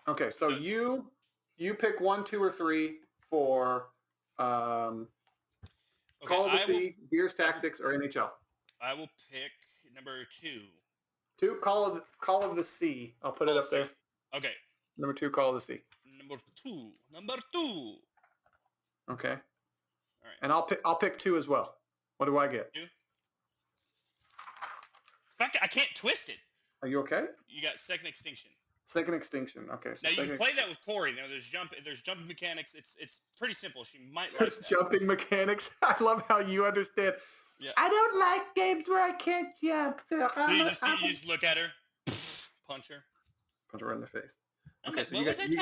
Okay, so you pick 1, 2, or 3 for. Call of the Sea, Gears Tactics, or NHL? I will pick number 2. 2, Call of the Sea. I'll put it up there. Okay. Number 2, Call of the Sea. Number two. Okay. All right. And I'll pick 2 as well. What do I get? 2. Fuck! I can't twist it. Are you okay? You got Second Extinction. Second Extinction. Okay. So now you can play that with Corey. There's jumping mechanics. It's pretty simple. She might like There's jumping mechanics. I love how you understand. Yeah. I don't like games where I can't jump. You just look at her, punch her in the face. Okay, so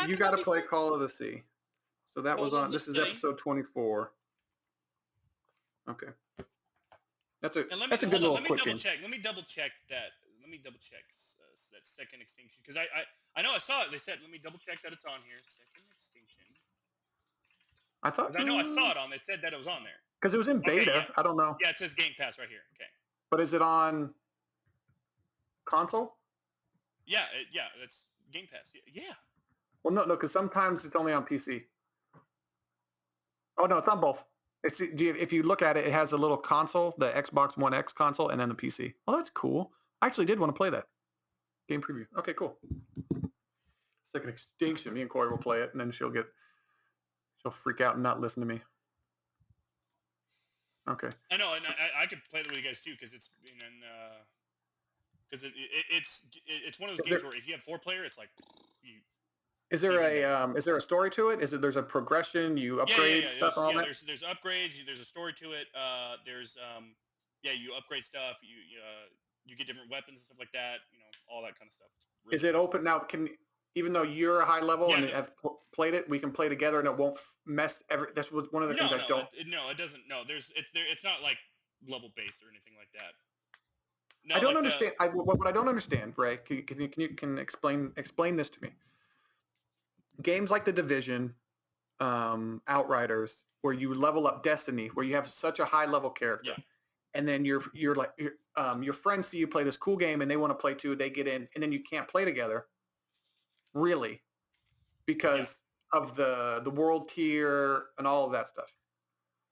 you got to play Call of the Sea. So that was on. This is episode 24. Okay. That's a good little quick game. Let me double check that. That Second Extinction, because I know I saw it. They said, let me double check that it's on here. Second Extinction. I know I saw it on. It said that it was on there. Because it was in beta. Okay, yeah. I don't know. Yeah, it says Game Pass right here. Okay. But is it on? console? Yeah, that's Game Pass. Yeah. Well, no, because sometimes it's only on PC. Oh no, it's on both. If you look at it, it has a little console, the Xbox One X console, and then the PC. Well, that's cool. I actually did want to play that game preview. Okay, cool. It's like an extinction. Me and Corey will play it, and then she'll freak out and not listen to me. Okay. I know, and I could play it with you guys too, because it's it's one of those games where if you have 4-player, it's like you. Is there a story to it? There's a progression? You upgrade stuff and all that? There's upgrades. There's a story to it. There's you upgrade stuff. You get different weapons and stuff like that. All that kind of stuff. Really is it open now? Even though you're a high level and have played it, we can play together and it won't mess. That's one of the things I don't. It doesn't. No, it's not like level based or anything like that. No, I don't understand. What I don't understand, Ray, can you explain this to me? Games like The Division, Outriders, where you level up Destiny, where you have such a high level character, and then your friends see you play this cool game and they want to play too. They get in, and then you can't play together, really, because of the world tier and all of that stuff.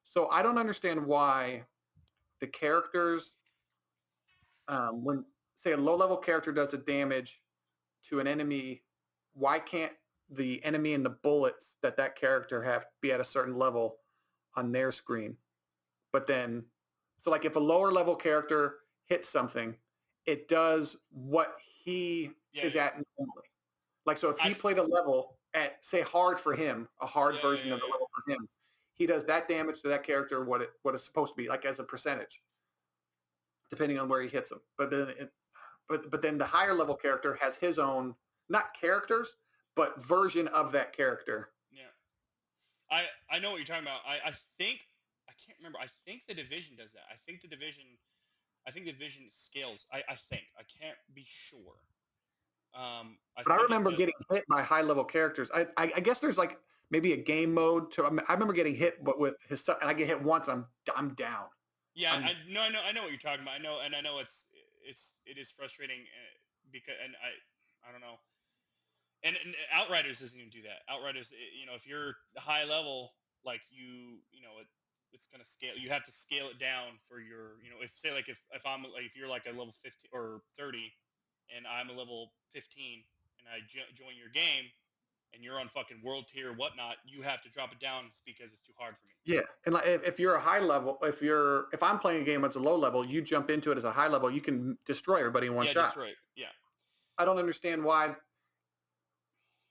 So I don't understand why the characters, when say a low level character does a damage to an enemy, why can't the enemy and the bullets that character have be at a certain level on their screen? But then, so like if a lower level character hits something, it does what he is at normally. Like, so if he played a level at, say, hard for him, a hard version of the level for him, he does that damage to that character what it's supposed to be, like as a percentage, depending on where he hits them. But then the higher level character has his own, not characters, but version of that character. Yeah. I know what you're talking about. I think, I can't remember. I think The Division does that. I think The Division scales. I think. I can't be sure. But I remember getting hit by high level characters. I guess there's like maybe a game mode to. I remember getting hit, but with his stuff, and I get hit once, I'm down. Yeah, I know what you're talking about. I know it is frustrating because, and I don't know. And Outriders doesn't even do that. Outriders, if you're high level, like it's gonna scale. You have to scale it down for your, if you're like a level 15 or 30, and I'm a level 15, and I join your game, and you're on fucking world tier or whatnot, you have to drop it down because it's too hard for me. Yeah, and like if you're a high level, if I'm playing a game that's a low level, you jump into it as a high level, you can destroy everybody in one shot. Destroy it. Yeah. I don't understand why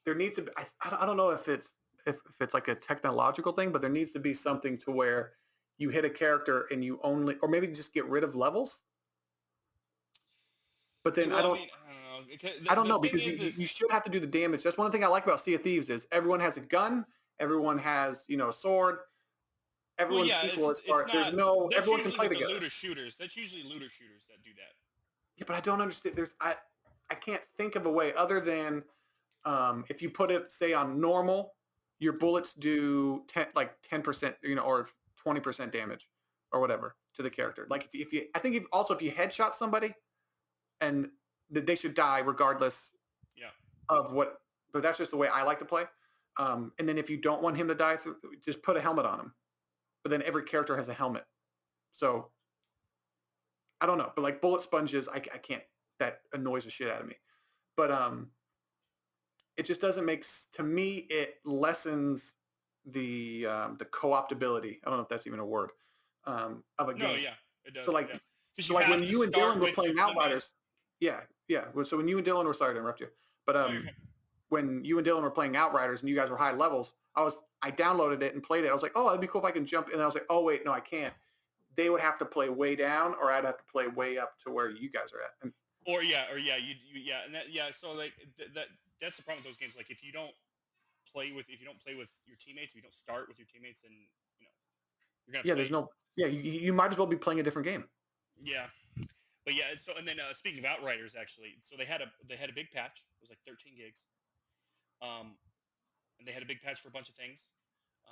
there needs to be. I don't know if it's like a technological thing, but there needs to be something to where you hit a character and you only, or maybe just get rid of levels. But then I don't know. I don't know because you should have to do the damage. That's one thing I like about Sea of Thieves is everyone has a gun, everyone has a sword, everyone's equal as far. Everyone can play together. Looter shooters. That's usually looter shooters that do that. Yeah, but I don't understand. I can't think of a way other than if you put it say on normal, your bullets do 10%, or 20% damage or whatever to the character. Like if you headshot somebody, and they should die regardless of what. But that's just the way I like to play. And then if you don't want him to die, just put a helmet on him. But then every character has a helmet. So I don't know. But like bullet sponges, I can't. That annoys the shit out of me. But it just doesn't make, to me, it lessens the co-optability. I don't know if that's even a word of a game. No, yeah, it does. So like, when you and Dylan were playing Outriders. Yeah. So when you and Dylan were, sorry to interrupt you, but when you and Dylan were playing Outriders and you guys were high levels, I downloaded it and played it. I was like, oh, that'd be cool if I can jump. And I was like, oh wait, no, I can't. They would have to play way down, or I'd have to play way up to where you guys are at. And, So like that's the problem with those games. Like if you don't play with your teammates, if you don't start with your teammates, then you're gonna. There's no. Yeah, you might as well be playing a different game. Yeah. But yeah, so and then speaking of Outriders, actually, so they had a big patch. It was like 13 gigs, and they had a big patch for a bunch of things,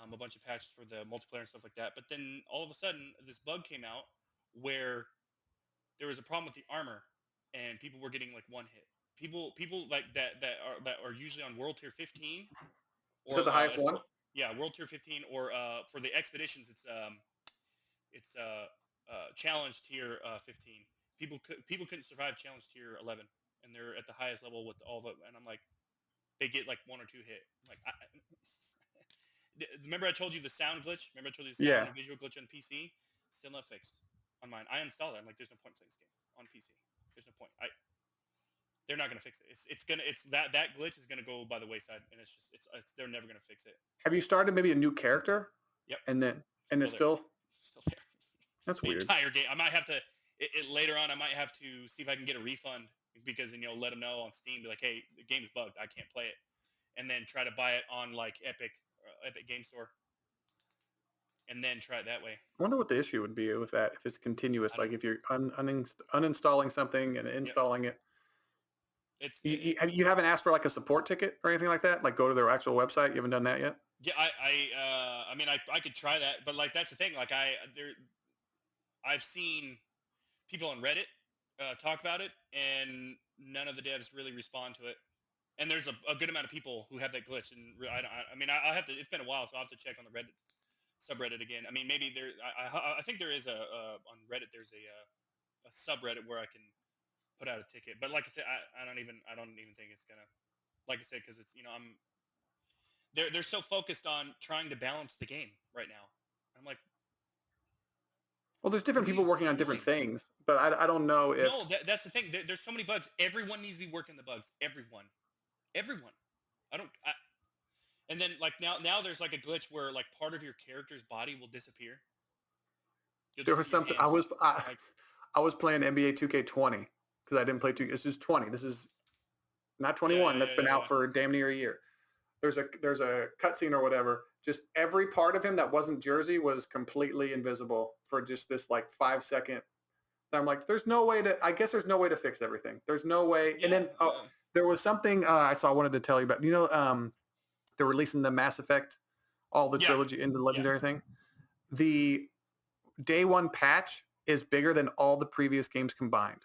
a bunch of patches for the multiplayer and stuff like that. But then all of a sudden, this bug came out where there was a problem with the armor, and people were getting like one hit. People like that are usually on World Tier 15 Is that or the highest one? yeah, World Tier 15 or for the expeditions it's Challenge Tier 15. People couldn't survive Challenge Tier 11, and they're at the highest level with all the. And I'm like, they get like one or two hit. I'm like, remember I told you the sound glitch? Remember I told you the sound Yeah. and visual glitch on PC? Still not fixed on mine. I installed it. I'm like, there's no point playing this game on PC. There's no point. They're not gonna fix it. It's that glitch is gonna go by the wayside, and it's they're never gonna fix it. Have you started maybe a new character? Yep, And then still it's there, still still there. that's The weird. entire game. I might have to later on. I might have to see if I can get a refund because let them know on Steam, be like, hey, the game's bugged. I can't play it, and then try to buy it on like Epic Game Store, and then try it that way. I wonder what the issue would be with that if it's continuous. I Like don't. if you're uninstalling something and Yep. installing it. It's You haven't asked for like a support ticket or anything like that? Like go to their actual website? You haven't done that yet? yeah. I mean, I could try that, but like that's the thing. Like I've seen people on Reddit talk about it, and none of the devs really respond to it. And there's a good amount of people who have that glitch, and I mean, I'll have to. It's been a while, so I'll have to check on the Reddit subreddit again. I mean, maybe there. I think there is on Reddit. There's a subreddit where I can put out a ticket. But like I said, I don't even think it's gonna. Like I said, because it's they're so focused on trying to balance the game right now. I'm like, Well, there's different what people working are on you different doing? things, but I don't know if No, that's the thing. There's so many bugs. Everyone needs to be working the bugs. Everyone. I don't. And then like now there's like a glitch where like part of your character's body will disappear. You'll there just was see your something hands. Like I was playing NBA 2K20 because I didn't play two. This is 20. This is not yeah, 21. That's been out yeah. for damn near a year. There's a cutscene or whatever. Just every part of him that wasn't Jersey was completely invisible for just this like 5 second. And I'm like, there's no way to. I guess there's no way to fix everything. There's no way. And Yeah. then there was something I saw. I wanted to tell you about. They're releasing the Mass Effect, all the Yeah. trilogy into the Yeah. legendary thing. The day one patch is bigger than all the previous games combined.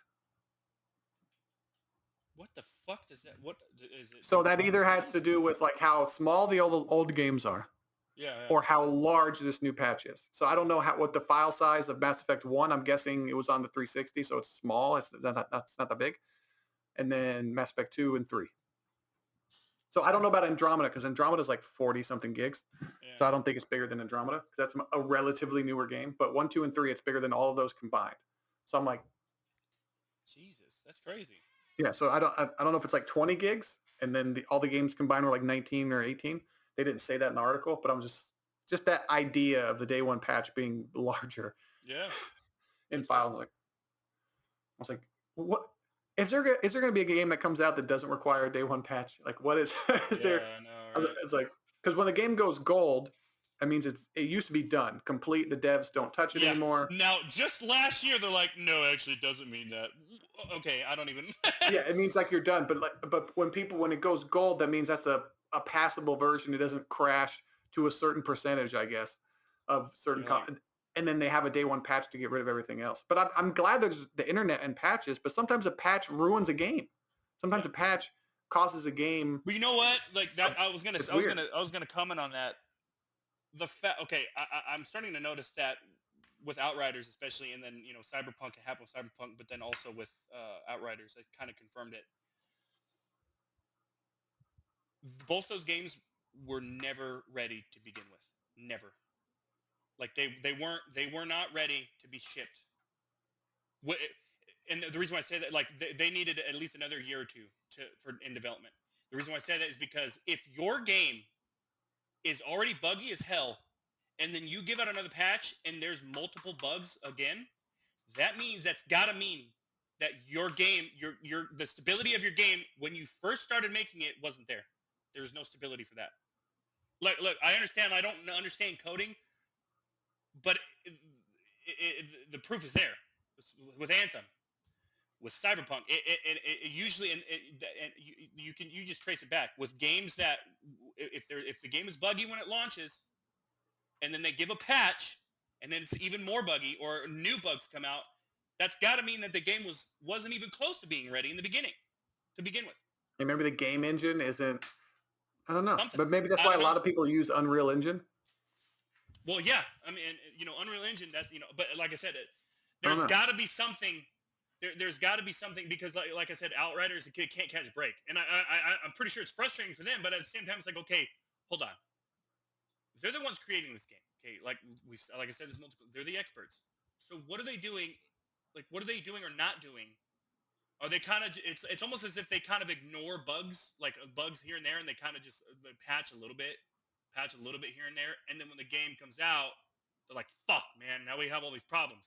What the fuck does that? What is it? So that either has to do with like how small the old games are, Yeah. or how large this new patch is. So I don't know what the file size of Mass Effect 1. I'm guessing it was on the 360, so it's small. It's not that big. And then Mass Effect 2 and 3. So I don't know about Andromeda because Andromeda is like 40 something gigs. Yeah. So I don't think it's bigger than Andromeda because that's a relatively newer game. But 1, 2, and 3, it's bigger than all of those combined. So I'm like, Jesus, that's crazy. yeah. So I don't know if it's like 20 gigs and then all the games combined were like 19 or 18. They didn't say that in the article, but I'm just that idea of the day one patch being larger Yeah. in That's file. Like, I was like, what? Is there going to be a game that comes out that doesn't require a day one patch? Like, what is there? Yeah, I know, right? It's like, because when the game goes gold, that means it used to be done, complete. The devs don't touch it Yeah. anymore. Now, just last year, they're like, no, actually, it doesn't mean that. Okay, I don't even. Yeah, it means like you're done. But when it goes gold, that means that's a passable version. It doesn't crash to a certain percentage, I guess, of certain You're like, and then they have a day one patch to get rid of everything else. But I'm glad there's the internet and patches. But sometimes a patch ruins a game. Sometimes yeah. a patch causes a game. But you know what? Like that, I was weird. gonna comment on that. Okay, I'm starting to notice that with Outriders, especially, and then Cyberpunk, it happened with Cyberpunk, but then also with Outriders, it kind of confirmed it. Both those games were never ready to begin with. Never. Like they were not ready to be shipped. And the reason why I say that, like they needed at least another year or two in development. The reason why I say that is because if your game is already buggy as hell, and then you give out another patch and there's multiple bugs again, that's gotta mean that your game, the stability of your game when you first started making it wasn't there. There's no stability for that. Look, I understand. I don't understand coding, but the proof is there with Anthem, with Cyberpunk. It usually and you just trace it back with games that if the game is buggy when it launches, and then they give a patch, and then it's even more buggy or new bugs come out, That's got to mean that the game wasn't even close to being ready in the beginning, to begin with. And maybe the game engine isn't. I don't know, Something. but maybe that's I why a don't lot know. of people use Unreal Engine. Well, yeah. I mean, Unreal Engine. That but like I said, I don't there's know. got to be something. There's got to be something because, like I said, Outriders can't catch a break, and I'm pretty sure it's frustrating for them. But at the same time, it's like, okay, hold on. They're the ones creating this game. Okay, like I said, this multiple. They're the experts. So what are they doing? Like, what are they doing or not doing? Are they kind of? It's almost as if they kind of ignore bugs, like bugs here and there, and they kind of just they patch a little bit here and there, and then when the game comes out, they're like, "Fuck, man! Now we have all these problems."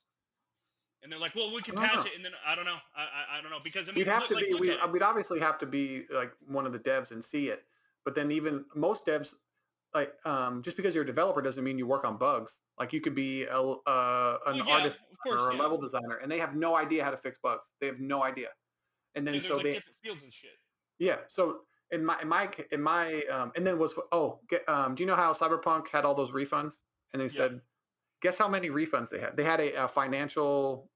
And they're like, "Well, we can I don't patch know. it," and then I don't know. I don't know because I We'd mean, have to be. look at it. We'd obviously have to be like one of the devs and see it. But then even most devs, like just because you're a developer doesn't mean you work on bugs. Like you could be an Well, yeah, artist of course, or a yeah, level designer, and they have no idea how to fix bugs. They have no idea. And then yeah. There's so like they different fields and shit. yeah. So and then was do you know how Cyberpunk had all those refunds? And they Yeah, said, guess how many refunds they had? They had a financial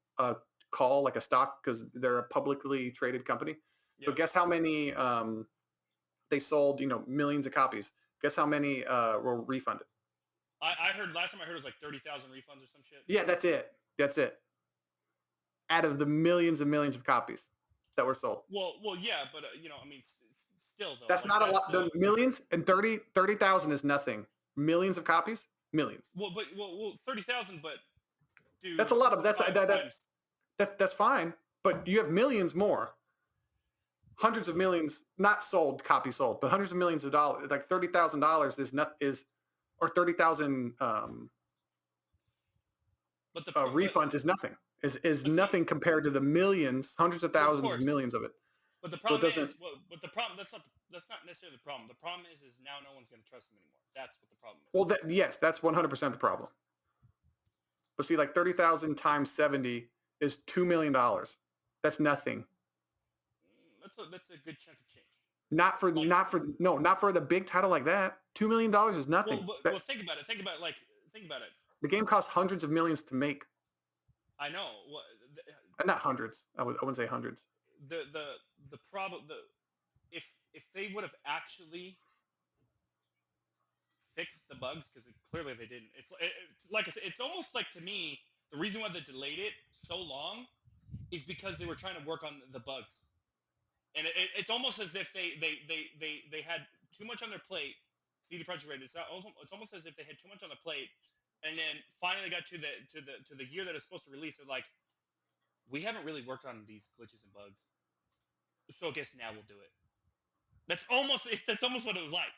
call, like a stock, because they're a publicly traded company. yeah. So guess how many they sold? Millions of copies. Guess how many were refunded? I heard last time I heard it was like 30,000 refunds or some shit. Yeah, that's it. That's it. Out of the millions and millions of copies that were sold. Well, yeah, but I mean, still though, That's like not a that's lot. still The millions and 30,000 is nothing. Millions of copies, millions. well 30,000, but That's dude, a lot of that's five times. that's fine. But you have millions more, hundreds of millions, not sold, copies sold, but hundreds of millions of dollars. Like $30,000 or 30,000 But refunds is nothing. Is but see, nothing compared to the millions, hundreds of well, of thousands of course. millions of it. But the So it problem doesn't. is, but the problem that's not necessarily the problem. The problem is now no one's going to trust them anymore. That's what the problem is. Well, yes, that's 100% the problem. But see, like 30,000 times 70 is $2 million. That's nothing. That's a good chunk of change. Not for Like, not for no not for the big title like that. $2 million is nothing. well, think about it. Think about it. The game costs hundreds of millions to make. I know. What Not hundreds. I wouldn't say hundreds. the problem if they would have actually fixed the bugs because clearly they didn't. Like I said, it's almost like to me the reason why they delayed it so long is because they were trying to work on the bugs, and it's almost as if they had too much on their plate. CD Projekt Red. It's almost as if they had too much on the plate, and then finally got to the year that it's supposed to release. They're like, we haven't really worked on these glitches and bugs, so I guess now we'll do it. That's almost what it was like.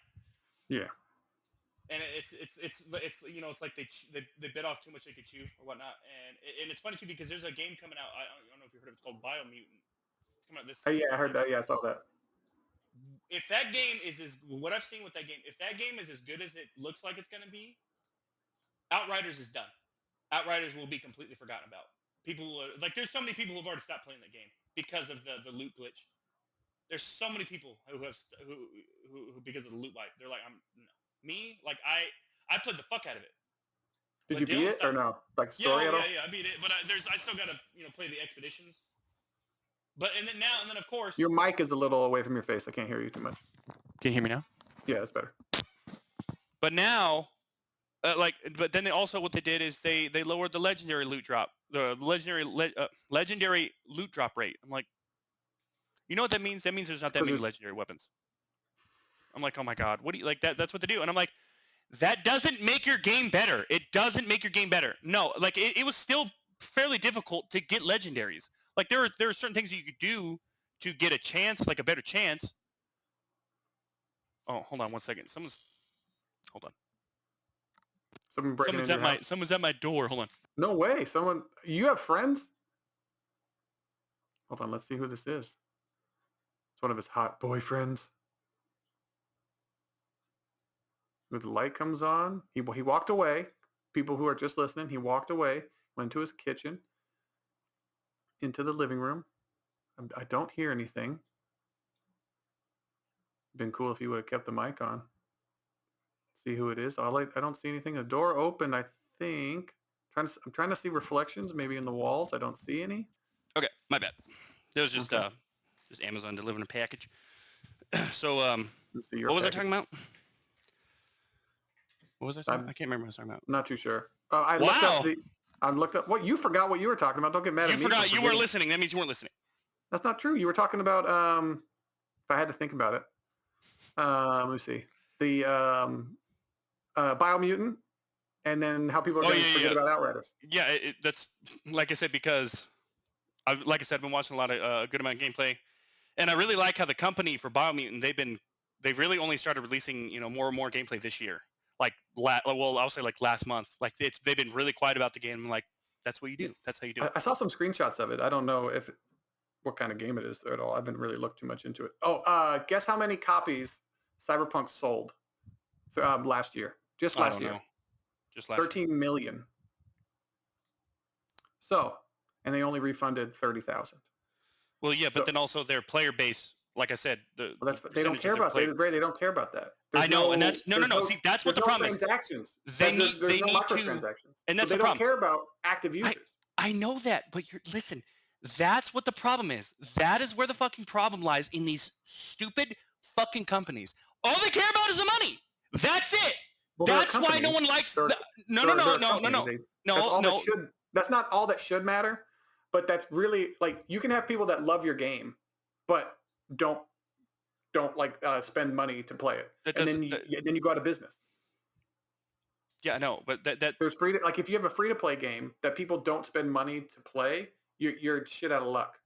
Yeah. And it's like they bit off too much they could chew or whatnot, and it's funny too because there's a game coming out. I don't know if you heard of it. It's called Biomutant. It's coming out this. Yeah, I heard that. Yeah, I saw that. If that game is what I've seen with that game, if that game is as good as it looks like it's going to be, Outriders is done. Outriders will be completely forgotten about. People like there's so many people who've already stopped playing that game because of the loot glitch. There's so many people who because of the loot wipe, they're like, no. Me, like I played the fuck out of it. Did But you beat it or no? Like the story at all? Yeah, I beat it. But I still gotta play the expeditions. But and then of course Your mic is a little away from your face. I can't hear you too much. Can you hear me now? Yeah, that's better. But now, but then what they did is they lowered the legendary loot drop, the legendary loot drop rate. I'm like, you know what that means? That means there's not that many legendary weapons. I'm like, oh my god, what do you like that? That's what they do, and I'm like, that doesn't make your game better. It doesn't make your game better. No, like it was still fairly difficult to get legendaries. Like there are certain things you could do to get a chance, like a better chance. Oh, hold on one second. Hold on. Someone's at my door. Hold on. No way. You have friends? Hold on, let's see who this is. It's one of his hot boyfriends. When the light comes on, he walked away. People who are just listening, he walked away, went to his kitchen, into the living room. I don't hear anything. Been cool if he would have kept the mic on. See who it is. I don't see anything. The door opened, I think. I'm trying to see reflections, maybe in the walls. I don't see any. Okay, my bad. It was just Okay. just Amazon delivering a package. So Let's see your what was I package. talking about? What was I talking about? I'm I can't remember what I was talking about. not too sure. I looked up Wow, the. I looked up what you forgot what you were talking about. Don't get mad you at me for forgot you weren't forgetting. listening. That means you weren't listening. That's not true. You were talking about if I had to think about it. Let me see. The Biomutant, and then how people are Oh going to yeah, forget yeah, about Outriders. yeah. That's like I said because like I said, I've been watching a lot of good amount of gameplay, and I really like how the company for Biomutant they've really only started releasing more and more gameplay this year. Like well, I'll say like last month. Like they've been really quiet about the game. Like that's what you Yeah. do. That's how you do it. I saw some screenshots of it. I don't know what kind of game it is at all. I haven't really looked too much into it. Oh, guess how many copies Cyberpunk sold last year? Just I last don't year, know. Just last year. 13 million. So, and they only refunded 30,000. Well, yeah, but So, then also their player base, like I said, the well, they don't percentage of care their about player. they don't care about that. I know, and that's There's no. See, that's what there's the no problem is. transactions. They There's no need to, microtransactions. and So that's they the don't problem. care about active users. I know that, but listen. That's what the problem is. That is where the fucking problem lies in these stupid fucking companies. All they care about is the money. That's it. Well, they're a That's why no company. one likes. They're, No, no, they're, no, they're a no, no, company. no, That's no, all that no. should. That's not all that should matter, but that's really like you can have people that love your game, but don't like spend money to play it, That and doesn't. then you go out of business. Yeah, no, but that There's free to like if you have a free to play game that people don't spend money to play, you're shit out of luck.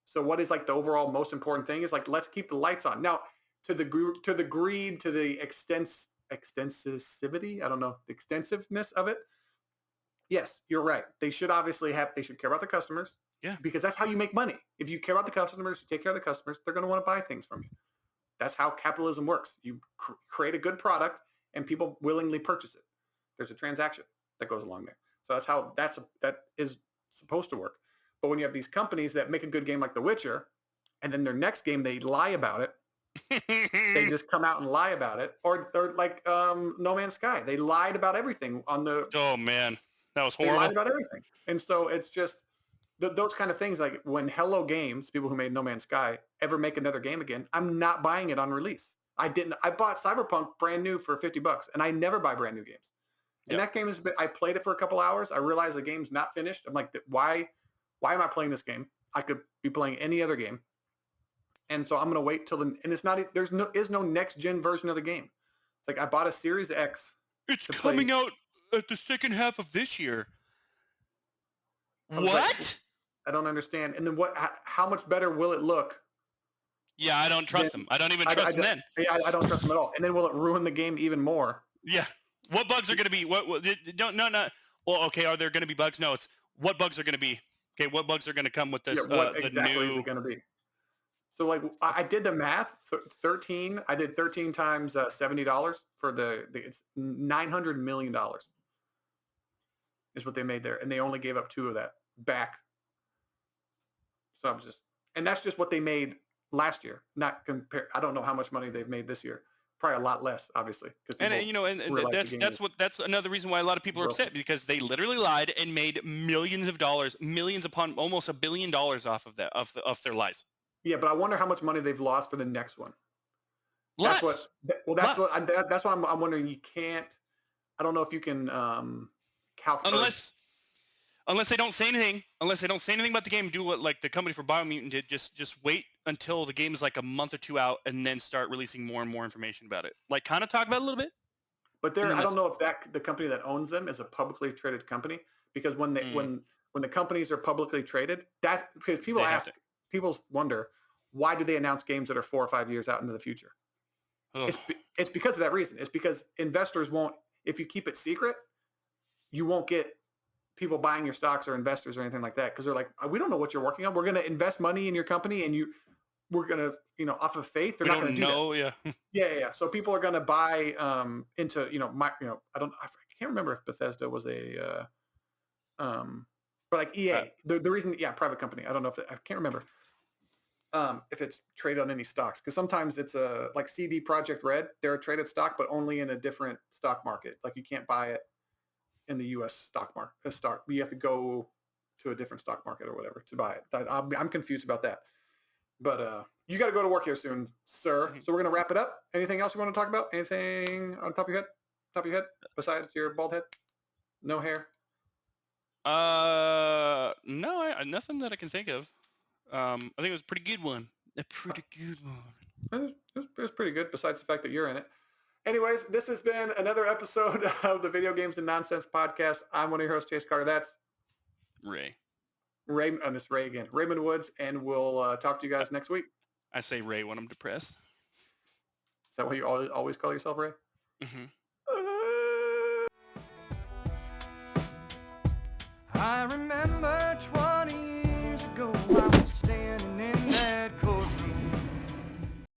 So what is like the overall most important thing is like let's keep the lights on. Now to the greed, to the extensivity, I don't know, the extensiveness of it. Yes, you're right. They should care about the customers. Yeah. Because that's how you make money. If you care about the customers, you take care of the customers, they're going to want to buy things from you. That's how capitalism works. You create a good product and people willingly purchase it. There's a transaction that goes along there. So that is supposed to work. But when you have these companies that make a good game like The Witcher, and then their next game they lie about it, they just come out and lie about it, or like No Man's Sky, they lied about everything on the. Oh man, that was They horrible. lied about everything, and so it's just those kind of things. Like when Hello Games, people who made No Man's Sky, ever make another game again, I'm not buying it on release. I didn't. I bought Cyberpunk brand new for $50, and I never buy brand new games. And that game I played it for a couple hours. I realized the game's not finished. I'm like, why am I playing this game? I could be playing any other game. And so I'm going to wait till and it's not, there's no next gen version of the game. It's like I bought a Series X. It's coming out at the second half of this year. What? Like, I don't understand. And then how much better will it look? Yeah, I don't trust them. I don't even trust them then. I don't trust them at all. And then will it ruin the game even more? Yeah. What bugs are going to be? What no. Well, okay, are there going to be bugs? No, it's what bugs are going to be. Okay, what bugs are going to come with this? Yeah, what exactly is it going to be? So like I did the math. 13. I did 13 times $70 for it's $900 million is what they made there, and they only gave up 2 of that back. So and that's just what they made last year. Not compare. I don't know how much money they've made this year. Probably a lot less, obviously. And that's another reason why a lot of people are upset, because they literally lied and made millions of dollars, millions upon almost $1 billion off of that of their lies. Yeah, but I wonder how much money they've lost for the next one. Lots. That's what I'm wondering. You can't. I don't know if you can calculate unless they don't say anything. Unless they don't say anything about the game, do what like the company for Biomutant did. Just wait until the game is like a month or 2 out, and then start releasing more and more information about it. Like kind of talk about it a little bit. But I don't know if the company that owns them is a publicly traded company, because when the companies are publicly traded, that because people wonder, why do they announce games that are 4 or 5 years out into the future? It's because of that reason. It's because investors won't. If you keep it secret, you won't get people buying your stocks or investors or anything like that, because they're like, we don't know what you're working on. We're going to invest money in your company, and we're going to, off of faith, they're not going to do that. Yeah. So people are going to buy into, I can't remember if Bethesda was but like EA, the reason, private company. I don't know I can't remember if it's traded on any stocks, because sometimes it's like CD Projekt Red, they're a traded stock, but only in a different stock market. Like you can't buy it in the U.S. stock market. You have to go to a different stock market or whatever to buy it. I'm confused about that. But you got to go to work here soon, sir. Mhm. So we're gonna wrap it up. Anything else you want to talk about? Anything on top of your head? Top of your head besides your bald head? No hair. No, nothing that I can think of. I think it was a pretty good one. A pretty good one. It was pretty good. Besides the fact that you're in it. Anyways, this has been another episode of the Video Games and Nonsense podcast. I'm one of your hosts, Chase Carter. That's Ray. Raymond. And this Ray again, Raymond Woods, and we'll talk to you guys next week. I say Ray when I'm depressed. Is that what you always call yourself, Ray? Mm-hmm. I remember